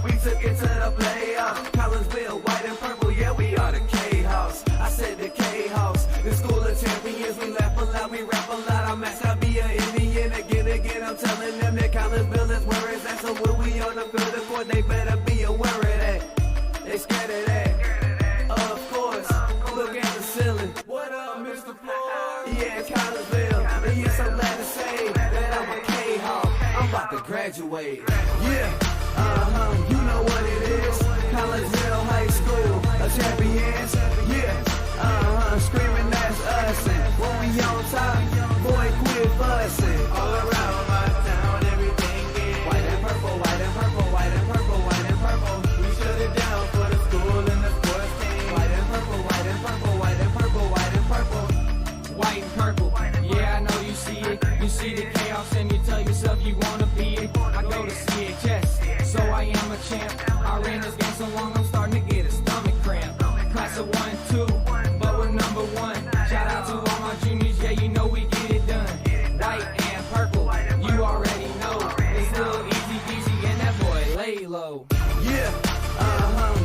We took it to the playoffs. Collinsville, white and purple, yeah, we are the K-House. I said the K-House, the school of champions. We laugh a lot, we rap a lot. I'm asked I be an Indian again. I'm telling them that Collinsville is where it's at. So when we on the field of court, they better be aware of that. They scared of that. Of course, look at the ceiling. What up, Mr. Floyd? Yeah, Collinsville. And yes, I'm glad to say that I'm a K-Hawk. I'm about to graduate. Yeah, you know what it is. Collinsville High School, a champions. Yeah, screaming that's us. And when we on top, boy, quit fussing. All around my town, everything is white and purple, white and purple, white and purple, white and purple. We shut it down for the school and the sports team. White and purple, white and purple, white and purple, white and purple. White and purple, yeah, I know you see it. You see the chaos and you tell yourself you wanna be it. I go to CHS, so I am a champ. I ran this game so long, I'm starting to get a stomach cramp. Class of 1 and 2, but we're number 1. Shout out to all my juniors, yeah, you know we get it done. White and purple, you already know. It's little easy peasy and that boy lay low. Yeah,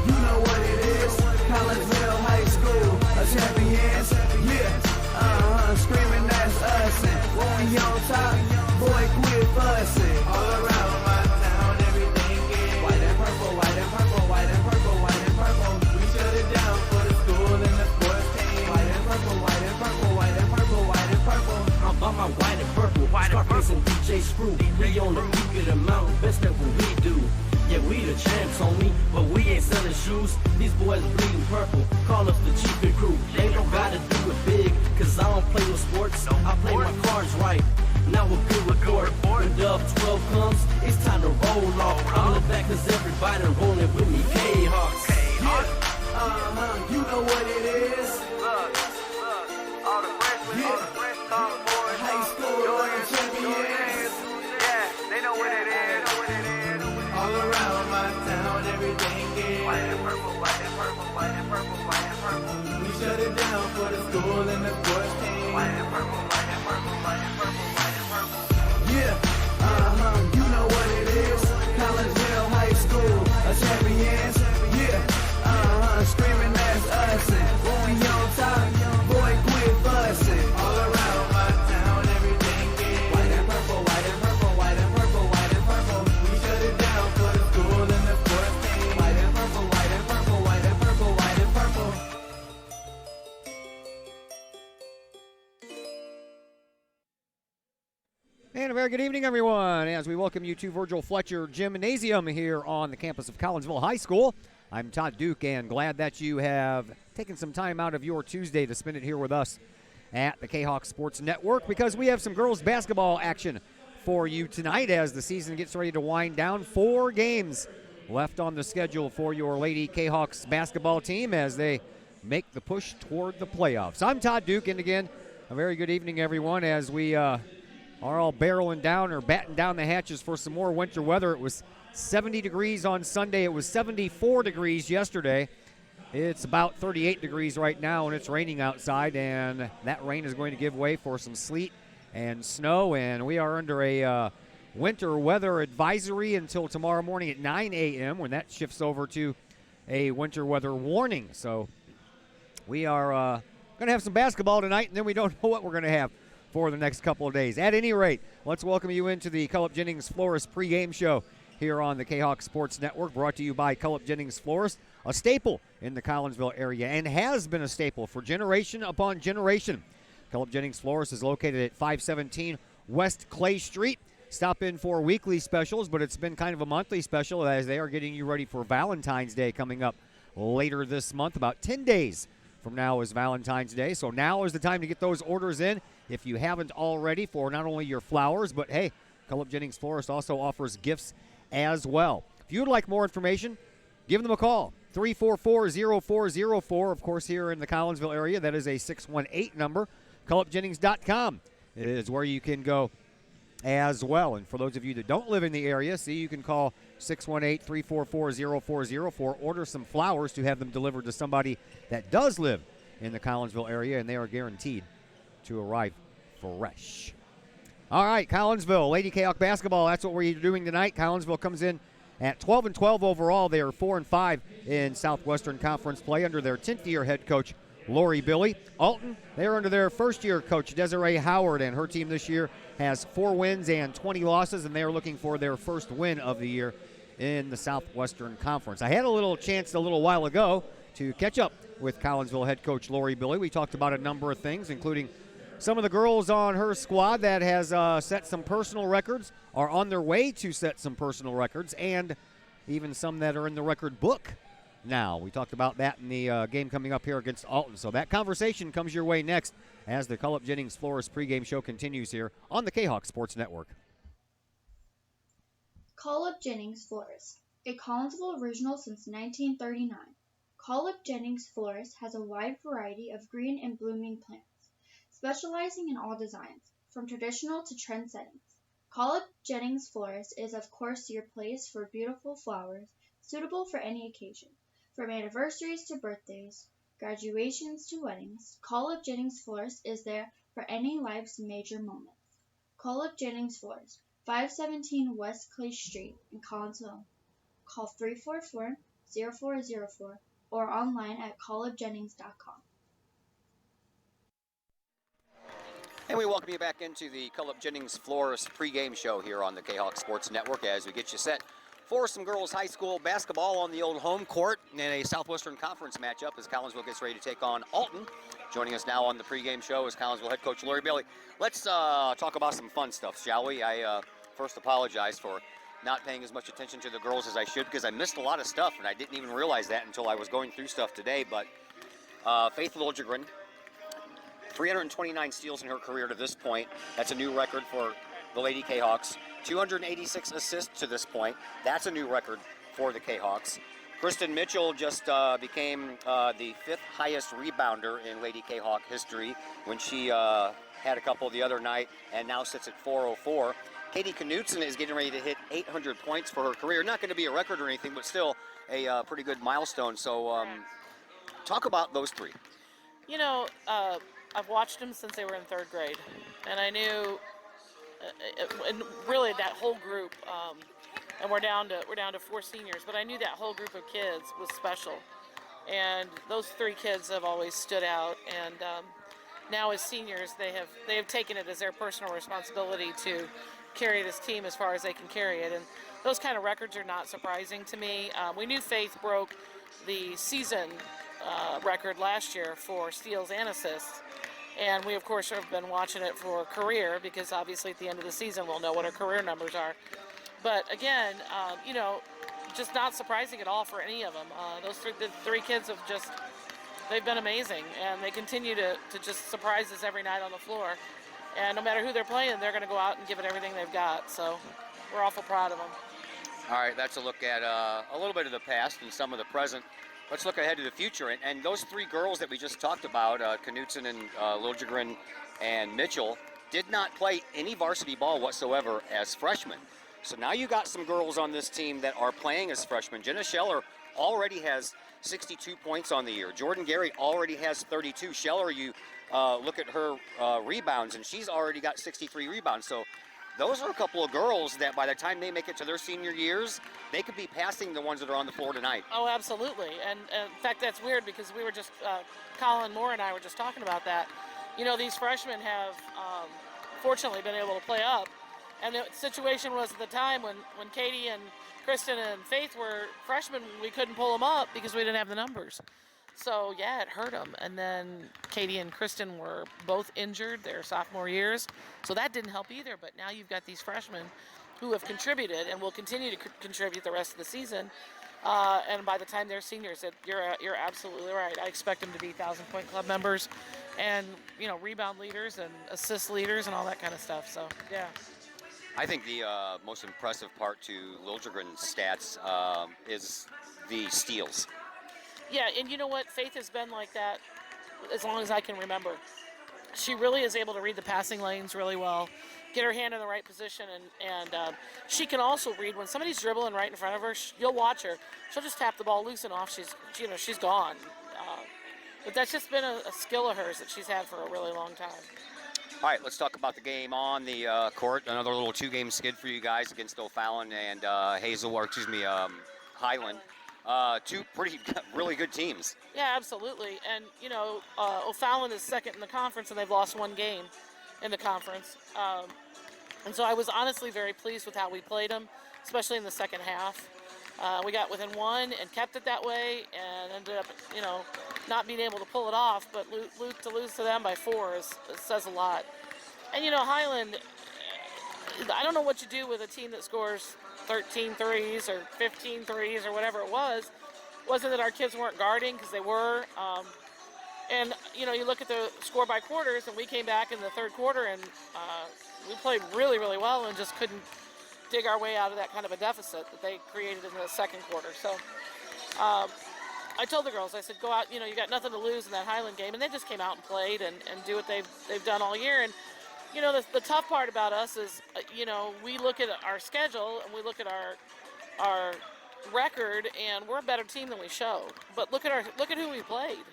you know what it is. Collinsville High School, a champions. Yeah, screaming that's us. And when we on top, boy, quit fussing. All around my town, everything is white and purple, white and purple, white and purple, white and purple. We shut it down for the school and the sports team. White and purple, white and purple, white and purple, white and purple. I'm about my white and purple, Scarface and DJ Screw. We on the peak of the mountain, best at what we do. Yeah, we the champs, homie, but we ain't selling shoes. These boys bleeding purple, call us the cheapest crew. They don't gotta do it big, cause I don't play with sports. I play my cards right. Now a good report. When Dub 12 comes, it's time to roll off. I'm in the back cause everybody rolling with me. K-Hawks. Yeah, you know what it is. All the freshmen, all the fresh boys, High school champions. yeah, they know what it is. All around my town, everything is White and purple, white and purple, white and purple, white and purple. we shut it down for the school and the sports team. White and purple, white and purple, white and purple, white and purple. Yeah, you know what it is. Collinsville High School, a champions. Yeah, screaming that's us. And when we on top, boy, quit fussing. All around my town, everything is white and purple, white and purple, white and purple, white and purple. We shut it down for the school and the sports team. White and purple, white and purple, white and purple, white and purple. And a very good evening, everyone, as we welcome you to Virgil Fletcher Gymnasium here on the campus of Collinsville High School. I'm Todd Duke, and glad that you have taken some time out of your Tuesday to spend it here with us at the Kahok Sports Network, because we have some girls basketball action for you tonight as the season gets ready to wind down. 4 games left on the schedule for your Lady Kahawks basketball team as they make the push toward the playoffs. I'm Todd Duke, and again, a very good evening, everyone, as we are all barreling down or batting down the hatches for some more winter weather. It was 70 degrees on Sunday. It was 74 degrees yesterday. It's about 38 degrees right now, and it's raining outside, and that rain is going to give way for some sleet and snow, and we are under a winter weather advisory until tomorrow morning at 9 a.m. when that shifts over to a winter weather warning. So we are going to have some basketball tonight, and then we don't know what we're going to have for the next couple of days. At any rate, let's welcome you into the Cullip Jennings Florist pregame show here on the Kahok Sports Network, brought to you by Cullip Jennings Florist, a staple in the Collinsville area and has been a staple for generation upon generation. Cullip Jennings Florist is located at 517 West Clay Street. Stop in for weekly specials, but it's been kind of a monthly special as they are getting you ready for Valentine's Day coming up later this month. About 10 days from now is Valentine's Day, so now is the time to get those orders in if you haven't already, for not only your flowers, but hey, Cullip Jennings Florist also offers gifts as well. If you would like more information, give them a call, 344-0404. Of course, here in the Collinsville area, that is a 618 number. CullipJennings.com is where you can go as well. And for those of you that don't live in the area, see, you can call 618-344-0404 for order some flowers to have them delivered to somebody that does live in the Collinsville area, and they are guaranteed to arrive fresh. All right, Collinsville, Lady Kahok basketball, that's what we're doing tonight. Collinsville comes in At 12-12 overall, they are 4-5 in Southwestern Conference play under their 10th-year head coach, Lori Billy. Alton, they are under their first-year coach, Desiree Howard, and her team this year has 4 wins and 20 losses, and they are looking for their first win of the year in the Southwestern Conference. I had a little chance a little while ago to catch up with Collinsville head coach Lori Billy. We talked about a number of things, including some of the girls on her squad that has set some personal records, are on their way to set some personal records, and even some that are in the record book now. We talked about that in the game coming up here against Alton. So that conversation comes your way next as the Cullip Jennings Florist pregame show continues here on the Kahok Sports Network. Cullip Jennings Florist, a Collinsville original since 1939. Cullip Jennings Florist has a wide variety of green and blooming plants, specializing in all designs, from traditional to trend settings. Cullip Jennings Florist is of course your place for beautiful flowers, suitable for any occasion. From anniversaries to birthdays, graduations to weddings, Cullip Jennings Florist is there for any life's major moments. Cullip Jennings Florist, 517 West Clay Street in Collinsville. Call 344-0404 or online at cullipjennings.com. And we welcome you back into the Cullip Jennings Florist pregame show here on the Kahok Sports Network as we get you set for some girls high school basketball on the old home court in a Southwestern Conference matchup as Collinsville gets ready to take on Alton. Joining us now on the pregame show is Collinsville head coach Lori Bailey. Let's talk about some fun stuff, shall we? I first apologize for not paying as much attention to the girls as I should because I missed a lot of stuff and I didn't even realize that until I was going through stuff today. But Faith Liljegren, 329 steals in her career to this point. That's a new record for the Lady Kahoks. 286 assists to this point. That's a new record for the Kahoks. Kristen Mitchell just became the 5th highest rebounder in Lady Kahok history when she had a couple the other night and now sits at 404. Katie Knutson is getting ready to hit 800 points for her career. Not going to be a record or anything, but still a pretty good milestone. So talk about those three. You know, I've watched them since they were in 3rd grade, and I knew, and really that whole group, and we're down to 4 seniors, but I knew that whole group of kids was special, and those 3 kids have always stood out. And now as seniors, they have taken it as their personal responsibility to carry this team as far as they can carry it, and those kind of records are not surprising to me. We knew Faith broke the season record last year for steals and assists, and we of course have been watching it for career because obviously at the end of the season we'll know what her career numbers are. But again, you know, just not surprising at all for any of them. The 3 kids have just, they've been amazing, and they continue to just surprise us every night on the floor. And no matter who they're playing, they're going to go out and give it everything they've got. So we're awful proud of them. All right, that's a look at a little bit of the past and some of the present. Let's look ahead to the future. And those 3 girls that we just talked about, Knutson and Liljegren and Mitchell, did not play any varsity ball whatsoever as freshmen. So now you got some girls on this team that are playing as freshmen. Jenna Scheller already has 62 points on the year. Jordan Gary already has 32. Scheller, you look at her rebounds, and she's already got 63 rebounds. So those are a couple of girls that by the time they make it to their senior years, they could be passing the ones that are on the floor tonight. Oh, absolutely. And in fact, that's weird because we were just, Colin Moore and I were just talking about that. You know, these freshmen have fortunately been able to play up. And the situation was at the time when Katie and Kristen and Faith were freshmen, we couldn't pull them up because we didn't have the numbers. So, yeah, it hurt them. And then Katie and Kristen were both injured their sophomore years. So that didn't help either. But now you've got these freshmen who have contributed and will continue to contribute the rest of the season. And by the time they're seniors, you're absolutely right. I expect them to be 1,000-point club members and, you know, rebound leaders and assist leaders and all that kind of stuff. So, yeah. I think the most impressive part to Liljegren's stats is the steals. Yeah, and you know what? Faith has been like that as long as I can remember. She really is able to read the passing lanes really well, get her hand in the right position, and she can also read when somebody's dribbling right in front of her. You'll watch her; she'll just tap the ball loose and off. She's gone. But that's just been a skill of hers that she's had for a really long time. All right, let's talk about the game on the court. Another little two-game skid for you guys against O'Fallon and Highland. Two pretty, really good teams. Yeah, absolutely. And, you know, O'Fallon is second in the conference, and they've lost one game in the conference. And so I was honestly very pleased with how we played them, especially in the second half. We got within one and kept it that way, and ended up, you know, not being able to pull it off. But to lose to them by 4 says a lot. And, you know, Highland, I don't know what you do with a team that scores 13 threes or 15 threes or whatever it was. Wasn't that our kids weren't guarding, because they were. And, you know, you look at the score by quarters, and we came back in the third quarter, and we played really, really well and just couldn't dig our way out of that kind of a deficit that they created in the second quarter. So I told the girls, I said, go out, you know, you got nothing to lose in that Highland game. And they just came out and played and do what they've done all year. And, you know, the tough part about us is, you know, we look at our schedule and we look at our record, and we're a better team than we show. But look at who we played.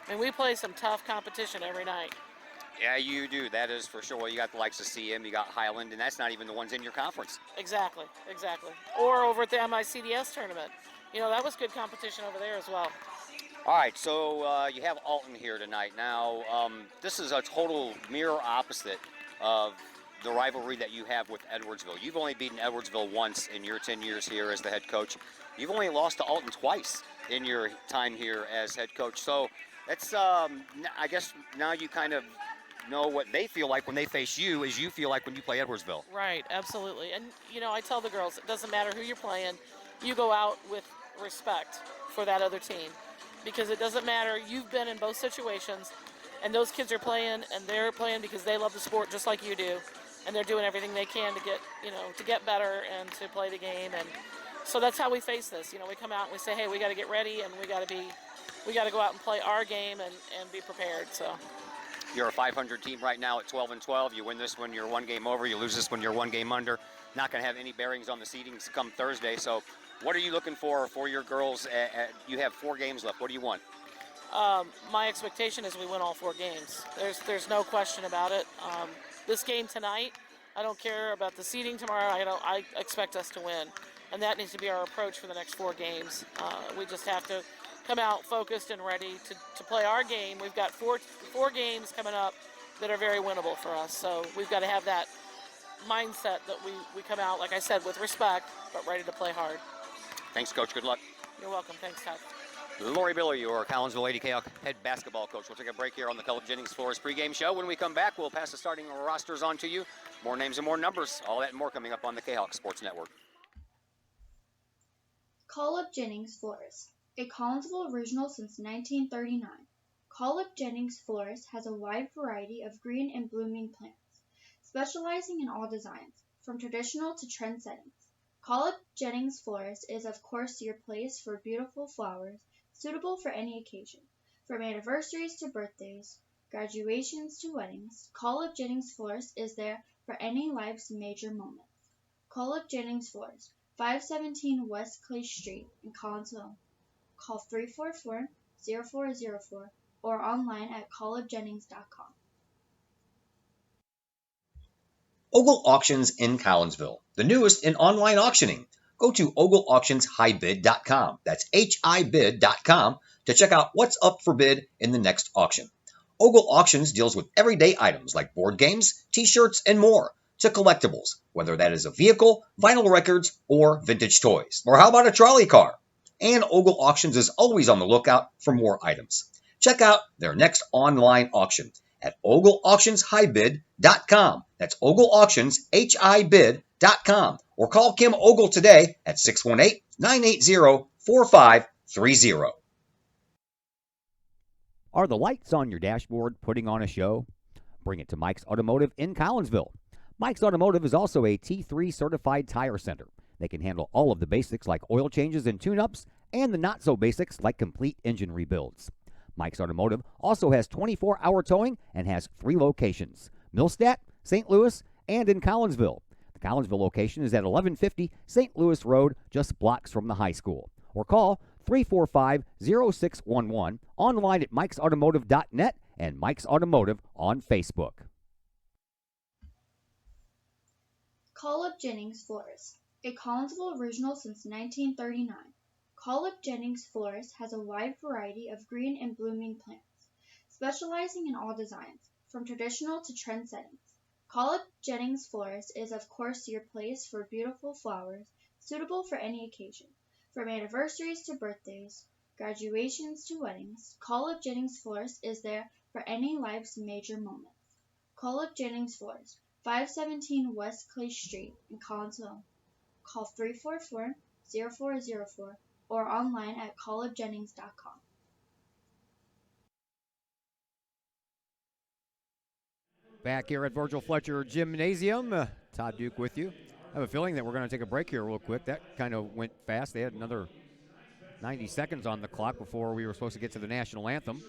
I mean, we play some tough competition every night. Yeah, you do. That is for sure. Well, you got the likes of CM, you got Highland, and that's not even the ones in your conference. Exactly. Or over at the MICDS tournament. You know, that was good competition over there as well. All right, so you have Alton here tonight. Now, this is a total mirror opposite of the rivalry that you have with Edwardsville. You've only beaten Edwardsville once in your 10 years here as the head coach. You've only lost to Alton twice in your time here as head coach. So that's, I guess now you kind of know what they feel like when they face you as you feel like when you play Edwardsville. Right, absolutely. And, you know, I tell the girls, it doesn't matter who you're playing, you go out with respect for that other team. Because it doesn't matter, you've been in both situations, and those kids are playing, and they're playing because they love the sport just like you do, and they're doing everything they can to get, you know, to get better and to play the game. And so that's how we face this. You know, we come out and we say, hey, we got to get ready, and we got to go out and play our game and be prepared. So you're a 500 team right now at 12-12. You win this one, you're one game over. You lose this one, you're one game under. Not going to have any bearings on the seedings come Thursday. So what are you looking for your girls? You have 4 games left. What do you want? My expectation is we win all 4 games. There's no question about it. This game tonight, I don't care about the seeding tomorrow. I expect us to win, and that needs to be our approach for the next 4 games. We just have to come out focused and ready to play our game. We've got four games coming up that are very winnable for us. So we've got to have that mindset that we come out, like I said, with respect, but ready to play hard. Thanks, Coach. Good luck. You're welcome. Thanks, Todd. Lori Billy, your Collinsville Lady Kahok head basketball coach. We'll take a break here on the Caleb Jennings Flores pregame show. When we come back, we'll pass the starting rosters on to you. More names and more numbers. All that and more coming up on the Kahok Sports Network. Caleb Jennings Flores, a Collinsville original since 1939. Caleb Jennings Flores has a wide variety of green and blooming plants, specializing in all designs, from traditional to trend settings. Caleb Jennings Flores is of course your place for beautiful flowers, suitable for any occasion. From anniversaries to birthdays, graduations to weddings, Caleb Jennings Flores is there for any life's major moments. Caleb Jennings Flores, 517 West Clay Street in Collinsville. Call 344-0404 or online at calebjennings.com. Ogle Auctions in Collinsville, the newest in online auctioning. Go to ogleauctionshighbid.com. That's HIBid.com to check out what's up for bid in the next auction. Ogle Auctions deals with everyday items like board games, t-shirts, and more, to collectibles, whether that is a vehicle, vinyl records, or vintage toys. Or how about a trolley car? And Ogle Auctions is always on the lookout for more items. Check out their next online auction at ogleauctionshighbid.com. That's ogleauctionshibid.com. Or call Kim Ogle today at 618-980-4530. Are the lights on your dashboard putting on a show? Bring it to Mike's Automotive in Collinsville. Mike's Automotive is also a T3 certified tire center. They can handle all of the basics like oil changes and tune-ups and the not-so-basics like complete engine rebuilds. Mike's Automotive also has 24-hour towing and has 3 locations: Millstadt, St. Louis, and in Collinsville. The Collinsville location is at 1150 St. Louis Road, just blocks from the high school. Or call 345-0611, online at mikesautomotive.net and Mike's Automotive on Facebook. Call Up Jennings Florist, a Collinsville original since 1939. Call Up Jennings Florist has a wide variety of green and blooming plants, specializing in all designs, from traditional to trend settings. Call Up Jennings Florist is of course your place for beautiful flowers, suitable for any occasion. From anniversaries to birthdays, graduations to weddings, Call Up Jennings Florist is there for any life's major moments. Call Up Jennings Florist, 517 West Clay Street in Collinsville. Call 344-0404 or online at callupjennings.com. Back here at Virgil Fletcher Gymnasium, Todd Duke with you. I have a feeling that we're going to take a break here real quick. That kind of went fast. They had another 90 seconds on the clock before we were supposed to get to the national anthem.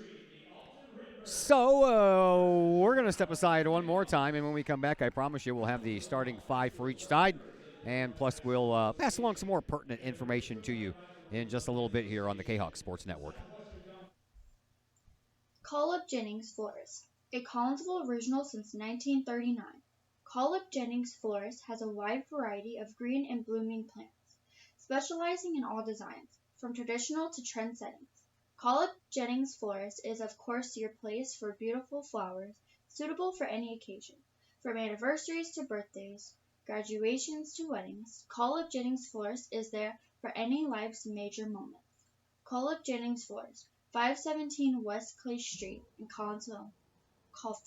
So we're going to step aside one more time, and when we come back, I promise you we'll have the starting five for each side, and plus we'll pass along some more pertinent information to you in just a little bit here on the Kahok Sports Network. Call Up Jennings Florist, a Collinsville original since 1939. Call Up Jennings Florist has a wide variety of green and blooming plants, specializing in all designs, from traditional to trend settings. Call Up Jennings Florist is of course your place for beautiful flowers, suitable for any occasion. From anniversaries to birthdays, graduations to weddings, Call Up Jennings Florist is there for any life's major moments. Call Up Jennings Florist, 517 West Clay Street in Collinsville. Call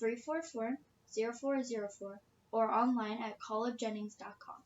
344-0404 or online at callupjennings.com.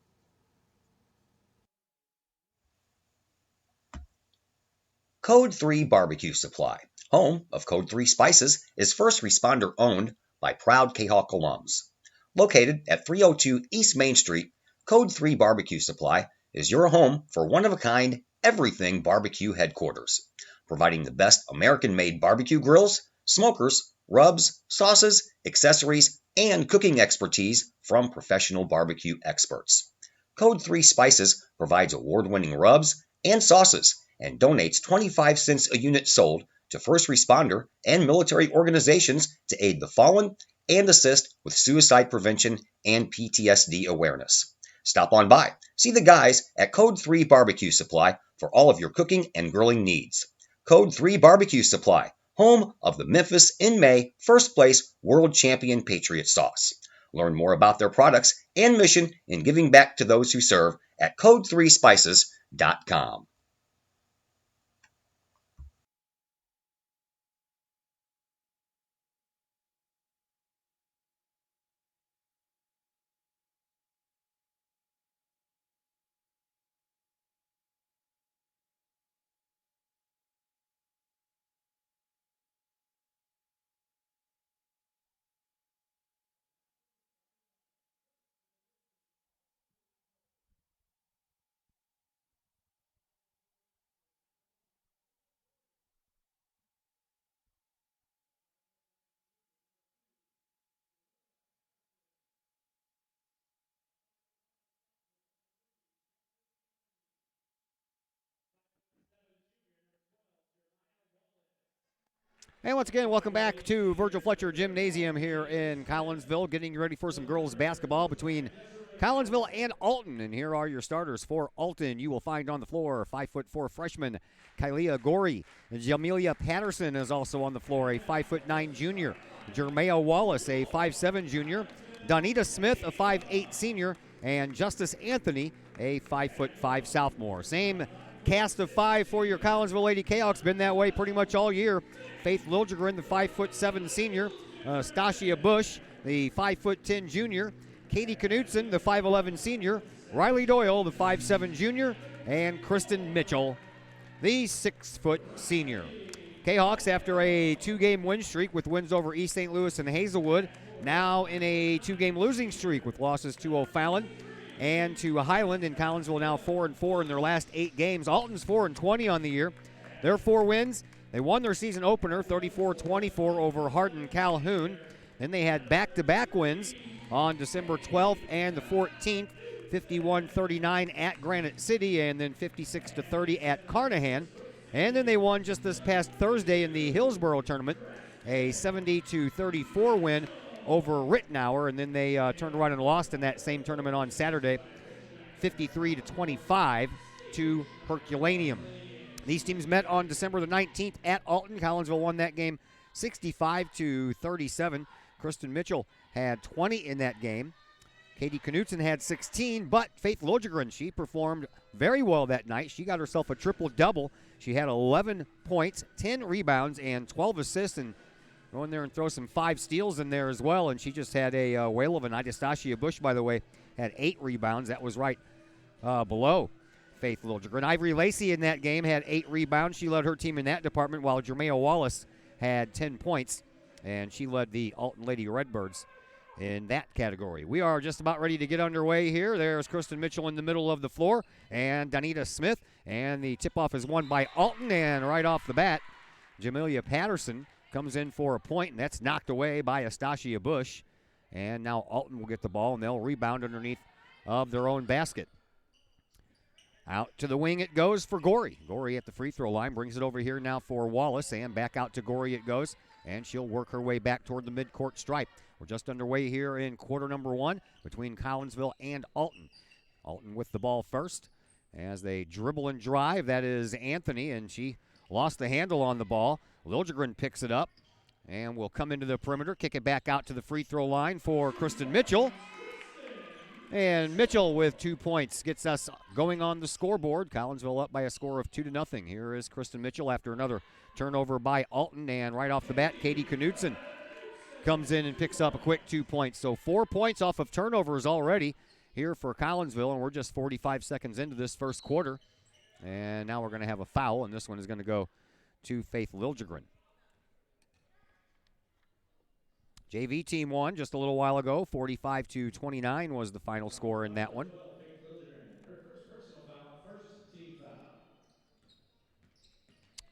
Code 3 Barbecue Supply, home of Code 3 Spices, is first responder owned by proud Kahok alums. Located at 302 East Main Street, Code 3 Barbecue Supply is your home for one-of-a-kind everything barbecue headquarters, providing the best American-made barbecue grills, smokers, rubs, sauces, accessories, and cooking expertise from professional barbecue experts. Code 3 Spices provides award-winning rubs and sauces and donates 25 cents a unit sold to first responder and military organizations to aid the fallen and assist with suicide prevention and PTSD awareness. Stop on by. See the guys at Code 3 Barbecue Supply for all of your cooking and grilling needs. Code 3 Barbecue Supply, home of the Memphis in May first place world champion Patriot sauce. Learn more about their products and mission in giving back to those who serve at code3spices.com. And once again, welcome back to Virgil Fletcher Gymnasium here in Collinsville, getting ready for some girls basketball between Collinsville and Alton. And here are your starters for Alton. You will find on the floor 5'4" freshman Kylia Gorey. Jamelia Patterson is also on the floor, a 5'9" junior. Jermea Wallace, a 5'7" junior. Donita Smith, a 5'8" senior. And Justice Anthony, a 5'5" sophomore. Same cast of five for your Collinsville Lady Kahoks. Been that way pretty much all year. Faith Liljegren, the 5'7" senior. Stasia Bush, the 5'10" junior. Katie Knutson, the 5'11" senior. Riley Doyle, the 5'7" junior. And Kristen Mitchell, the 6' senior. Kahawks, after a two-game win streak with wins over East St. Louis and Hazelwood, now in a two-game losing streak with losses to O'Fallon and to Highland. And Collinsville now 4-4 in their last 8 games. Alton's 4-20 on the year. Their 4 wins. They won their season opener 34-24 over Hardin Calhoun. Then they had back-to-back wins on December 12th and the 14th, 51-39 at Granite City and then 56-30 at Carnahan. And then they won just this past Thursday in the Hillsborough tournament, a 70-34 win over Rittenauer, and then they turned around and lost in that same tournament on Saturday, 53-25 to Herculaneum. These teams met on December the 19th at Alton. Collinsville won that game 65-37. Kristen Mitchell had 20 in that game. Katie Knutson had 16, but Faith Liljegren, she performed very well that night. She got herself a triple-double. She had 11 points, 10 rebounds, and 12 assists, and go in there and throw some 5 steals in there as well, and she just had a whale of a night. Anastasia Bush, by the way, had 8 rebounds. That was right below Faith Liljegren. Ivory Lacey in that game had 8 rebounds. She led her team in that department, while Jermea Wallace had 10 points, and she led the Alton Lady Redbirds in that category. We are just about ready to get underway here. There's Kristen Mitchell in the middle of the floor and Donita Smith, and the tip-off is won by Alton, and right off the bat, Jamelia Patterson comes in for a point, and that's knocked away by Astasia Bush, and now Alton will get the ball, and they'll rebound underneath of their own basket. Out to the wing it goes for Gorey. Gorey at the free throw line brings it over here now for Wallace, and back out to Gorey it goes, and she'll work her way back toward the midcourt stripe. We're just underway here in quarter number 1 between Collinsville and Alton. Alton with the ball first as they dribble and drive. That is Anthony, and she lost the handle on the ball. Liljegren picks it up and will come into the perimeter, kick it back out to the free throw line for Kristen Mitchell. And Mitchell with 2 points gets us going on the scoreboard. Collinsville up by a score of 2-0. Here is Kristen Mitchell after another turnover by Alton, and right off the bat, Katie Knutson comes in and picks up a quick 2 points. So 4 points off of turnovers already here for Collinsville, and we're just 45 seconds into this first quarter. And now we're going to have a foul, and this one is going to go to Faith Liljegren. JV team won just a little while ago. 45-29 was the final score in that one.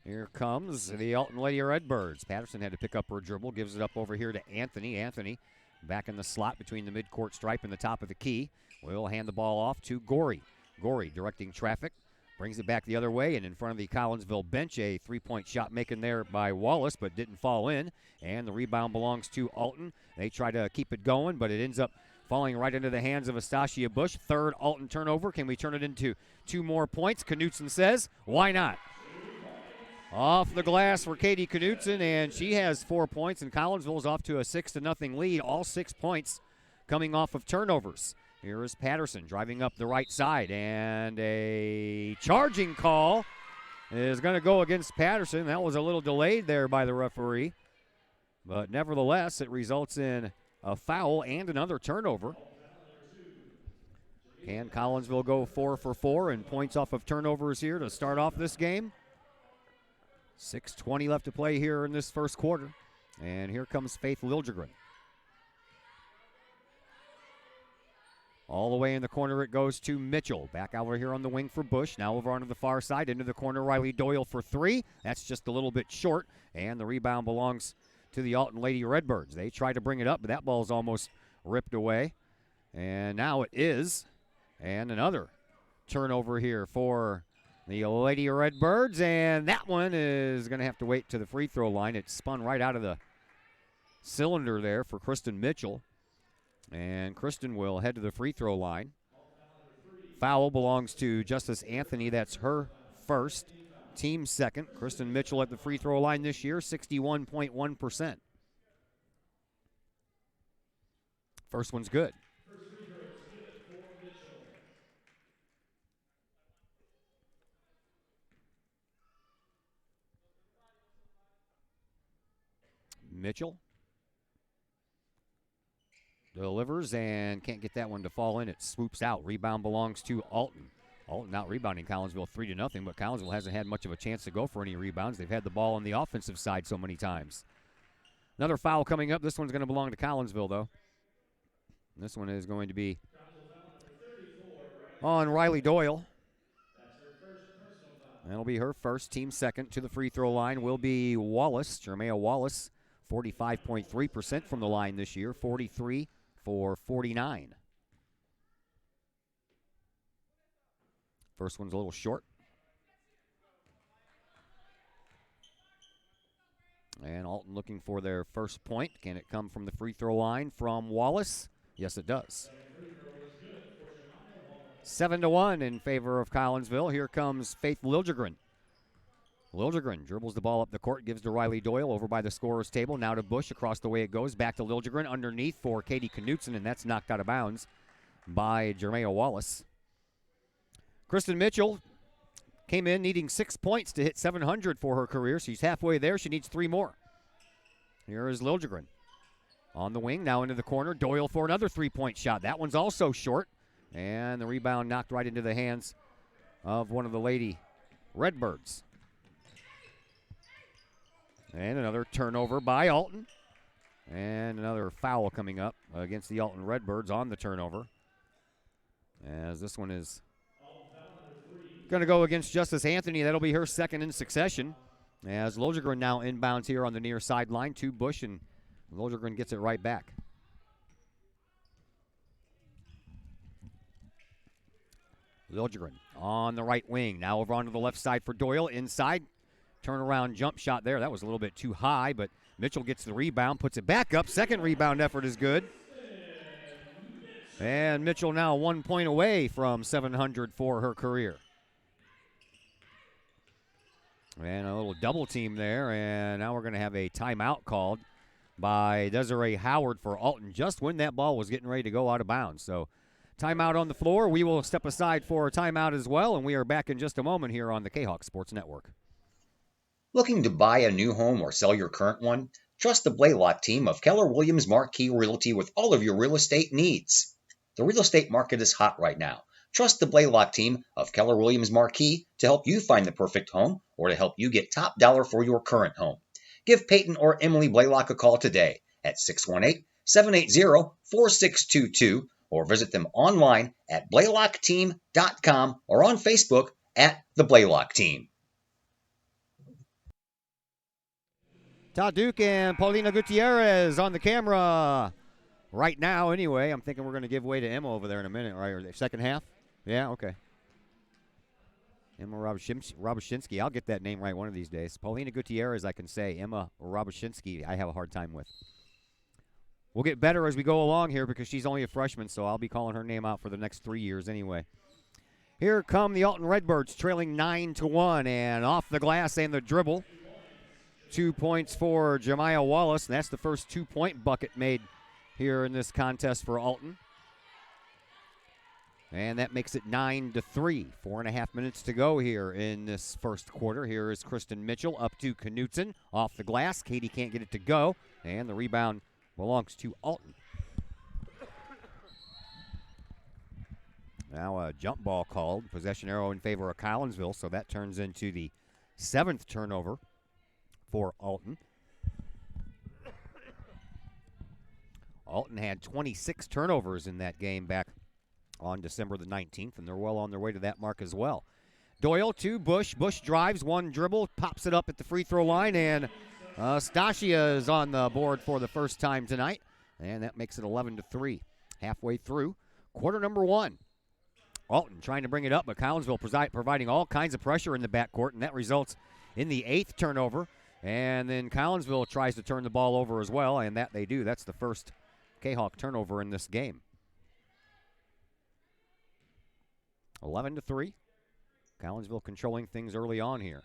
Here comes the Alton Lady Redbirds. Patterson had to pick up her dribble, gives it up over here to Anthony. Anthony back in the slot between the midcourt stripe and the top of the key. Will hand the ball off to Gorey. Gorey directing traffic, brings it back the other way, and in front of the Collinsville bench, a three-point shot making there by Wallace, but didn't fall in, and the rebound belongs to Alton. They try to keep it going, but it ends up falling right into the hands of Astasia Bush. Third Alton turnover. Can we turn it into 2 more points? Knutson says, why not? Off the glass for Katie Knutson, and she has 4 points, and Collinsville's off to a 6-0 lead. All 6 points coming off of turnovers. Here is Patterson driving up the right side, and a charging call is going to go against Patterson. That was a little delayed there by the referee, but nevertheless, it results in a foul and another turnover. Can Collinsville go 4 for 4 and points off of turnovers here to start off this game? 6:20 left to play here in this first quarter. And here comes Faith Liljegren. All the way in the corner it goes to Mitchell. Back over here on the wing for Bush. Now over onto the far side. Into the corner, Riley Doyle for 3. That's just a little bit short. And the rebound belongs to the Alton Lady Redbirds. They try to bring it up, but that ball's almost ripped away. And now it is. And another turnover here for the Lady Redbirds, and that one is going to have to wait to the free throw line. It spun right out of the cylinder there for Kristen Mitchell, and Kristen will head to the free throw line. Foul belongs to Justice Anthony. That's her first, team second. Kristen Mitchell at the free throw line this year, 61.1%. First one's good. Mitchell delivers and can't get that one to fall in. It swoops out. Rebound belongs to Alton. Alton out rebounding Collinsville 3-0, but Collinsville hasn't had much of a chance to go for any rebounds. They've had the ball on the offensive side so many times. Another foul coming up. This one's going to belong to Collinsville, though. This one is going to be on Riley Doyle. That'll be her first. Team second. To the free throw line will be Wallace, Jermea Wallace. 45.3% from the line this year, 43 for 49. First one's a little short. And Alton Alton looking for their first point. Can it come from the free throw line from Wallace? Yes, it does. 7-1 in favor of Collinsville. Here comes Faith Liljegren. Liljegren dribbles the ball up the court, gives to Riley Doyle over by the scorer's table. Now to Bush, across the way it goes. Back to Liljegren, underneath for Katie Knutson, and that's knocked out of bounds by Jermea Wallace. Kristen Mitchell came in needing 6 points to hit 700 for her career. She's halfway there. She needs 3 more. Here is Liljegren on the wing, now into the corner. Doyle for another 3-point shot. That one's also short, and the rebound knocked right into the hands of one of the Lady Redbirds. And another turnover by Alton. And another foul coming up against the Alton Redbirds on the turnover, as this one is going to go against Justice Anthony. That'll be her second in succession, as Liljegren now inbounds here on the near sideline to Bush, and Liljegren gets it right back. Liljegren on the right wing, now over onto the left side for Doyle, inside. Turnaround jump shot there. That was a little bit too high, but Mitchell gets the rebound, puts it back up. Second rebound effort is good. And Mitchell now 1 point away from 700 for her career. And a little double team there, and now we're going to have a timeout called by Desiree Howard for Alton just when that ball was getting ready to go out of bounds. So timeout on the floor. We will step aside for a timeout as well, and we are back in just a moment here on the Kahok Sports Network. Looking to buy a new home or sell your current one? Trust the Blaylock team of Keller Williams Marquee Realty with all of your real estate needs. The real estate market is hot right now. Trust the Blaylock team of Keller Williams Marquee to help you find the perfect home or to help you get top dollar for your current home. Give Peyton or Emily Blaylock a call today at 618-780-4622 or visit them online at blaylockteam.com or on Facebook at the Blaylock Team. Todd Duke and Paulina Gutierrez on the camera right now anyway. I'm thinking we're going to give way to Emma over there in a minute, right? Or the second half? Yeah, okay. Emma Roboshinsky. I'll get that name right one of these days. Paulina Gutierrez, I can say. Emma Roboshinsky, I have a hard time with. We'll get better as we go along here because she's only a freshman, so I'll be calling her name out for the next 3 years anyway. Here come the Alton Redbirds trailing 9-1, and off the glass and the dribble. 2 points for Jermea Wallace, and that's the first 2-point bucket made here in this contest for Alton. And that makes it 9-3. 4.5 minutes to go here in this first quarter. Here is Kristen Mitchell up to Knutson. Off the glass. Katie can't get it to go. And the rebound belongs to Alton. Now a jump ball called. Possession arrow in favor of Collinsville. So that turns into the 7th turnover for Alton. Alton had 26 turnovers in that game back on December the 19th, and they're well on their way to that mark as well. Doyle to Bush. Bush drives, one dribble, pops it up at the free throw line, and Stasia is on the board for the first time tonight, and that makes it 11-3. Halfway through quarter number 1. Alton trying to bring it up, but Collinsville providing all kinds of pressure in the backcourt, and that results in the 8th turnover. And then Collinsville tries to turn the ball over as well, and that they do. That's the first Kahok turnover in this game. 11-3. Collinsville controlling things early on here.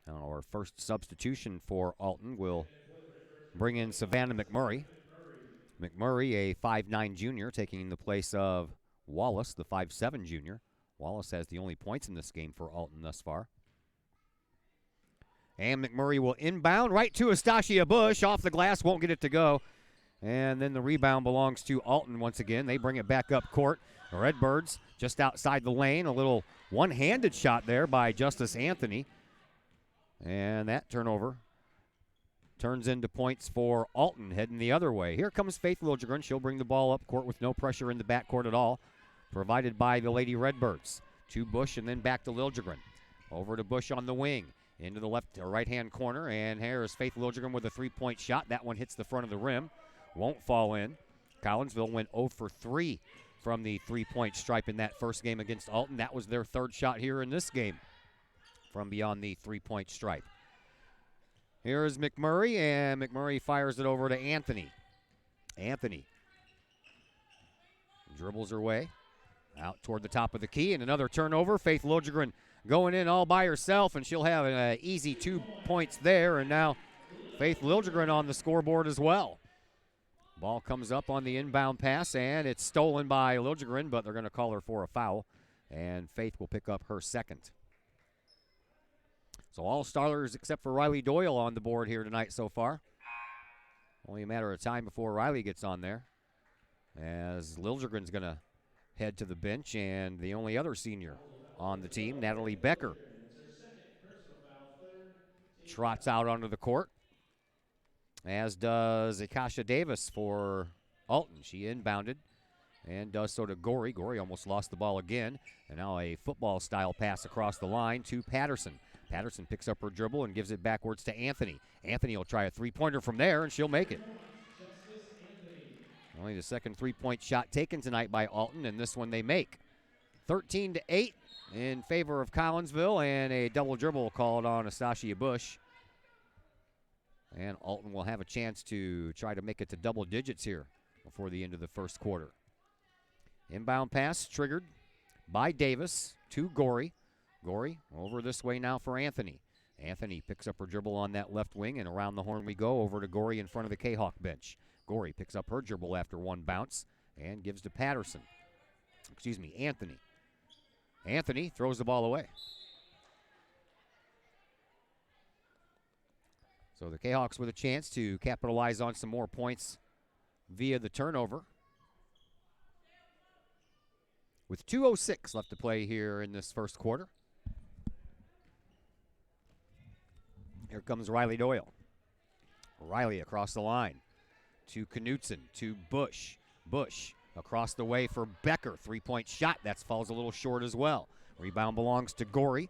Our first substitution for Alton will bring in Savannah McMurray. McMurray, a 5'9 junior, taking the place of Wallace, the 5'7 junior. Wallace has the only points in this game for Alton thus far. And McMurray will inbound right to Astasia Bush. Off the glass, won't get it to go. And then the rebound belongs to Alton once again. They bring it back up court. The Redbirds just outside the lane. A little one-handed shot there by Justice Anthony. And that turnover turns into points for Alton heading the other way. Here comes Faith Liljegren. She'll bring the ball up court with no pressure in the backcourt at all. Provided by the Lady Redbirds. To Bush and then back to Liljegren. Over to Bush on the wing. Into the left or right-hand corner, and here is Faith Liljegren with a 3-point shot. That one hits the front of the rim. Won't fall in. Collinsville went 0 for 3 from the 3-point stripe in that first game against Alton. That was their third shot here in this game from beyond the 3-point stripe. Here is McMurray, and McMurray fires it over to Anthony. Anthony dribbles her way out toward the top of the key, and another turnover. Faith Liljegren going in all by herself, and she'll have an easy 2 points there, and now Faith Liljegren on the scoreboard as well. Ball comes up on the inbound pass, and it's stolen by Liljegren, but they're going to call her for a foul, and Faith will pick up her second. So all starters except for Riley Doyle on the board here tonight so far. Only a matter of time before Riley gets on there, as Liljegren's going to head to the bench, and the only other senior on the team, Natalie Becker, trots out onto the court, as does Akasha Davis for Alton. She inbounded and does so to Gorey. Gorey almost lost the ball again, and now a football-style pass across the line to Patterson. Patterson picks up her dribble and gives it backwards to Anthony. Anthony will try a three-pointer from there, and she'll make it. Only the second three-point shot taken tonight by Alton, and this one they make. 13-8 in favor of Collinsville, and a double dribble called on Anastasia Bush. And Alton will have a chance to try to make it to double digits here before the end of the first quarter. Inbound pass triggered by Davis to Gorey. Gorey over this way now for Anthony. Anthony picks up her dribble on that left wing, and around the horn we go over to Gorey in front of the Kahok bench. Gorey picks up her dribble after one bounce and gives to Patterson. Anthony. Anthony throws the ball away. So the Kahawks with a chance to capitalize on some more points via the turnover. With 2:06 left to play here in this first quarter. Here comes Riley Doyle. Riley across the line to Knutson, to Bush. Bush across the way for Becker. Three-point shot. That falls a little short as well. Rebound belongs to Gorey,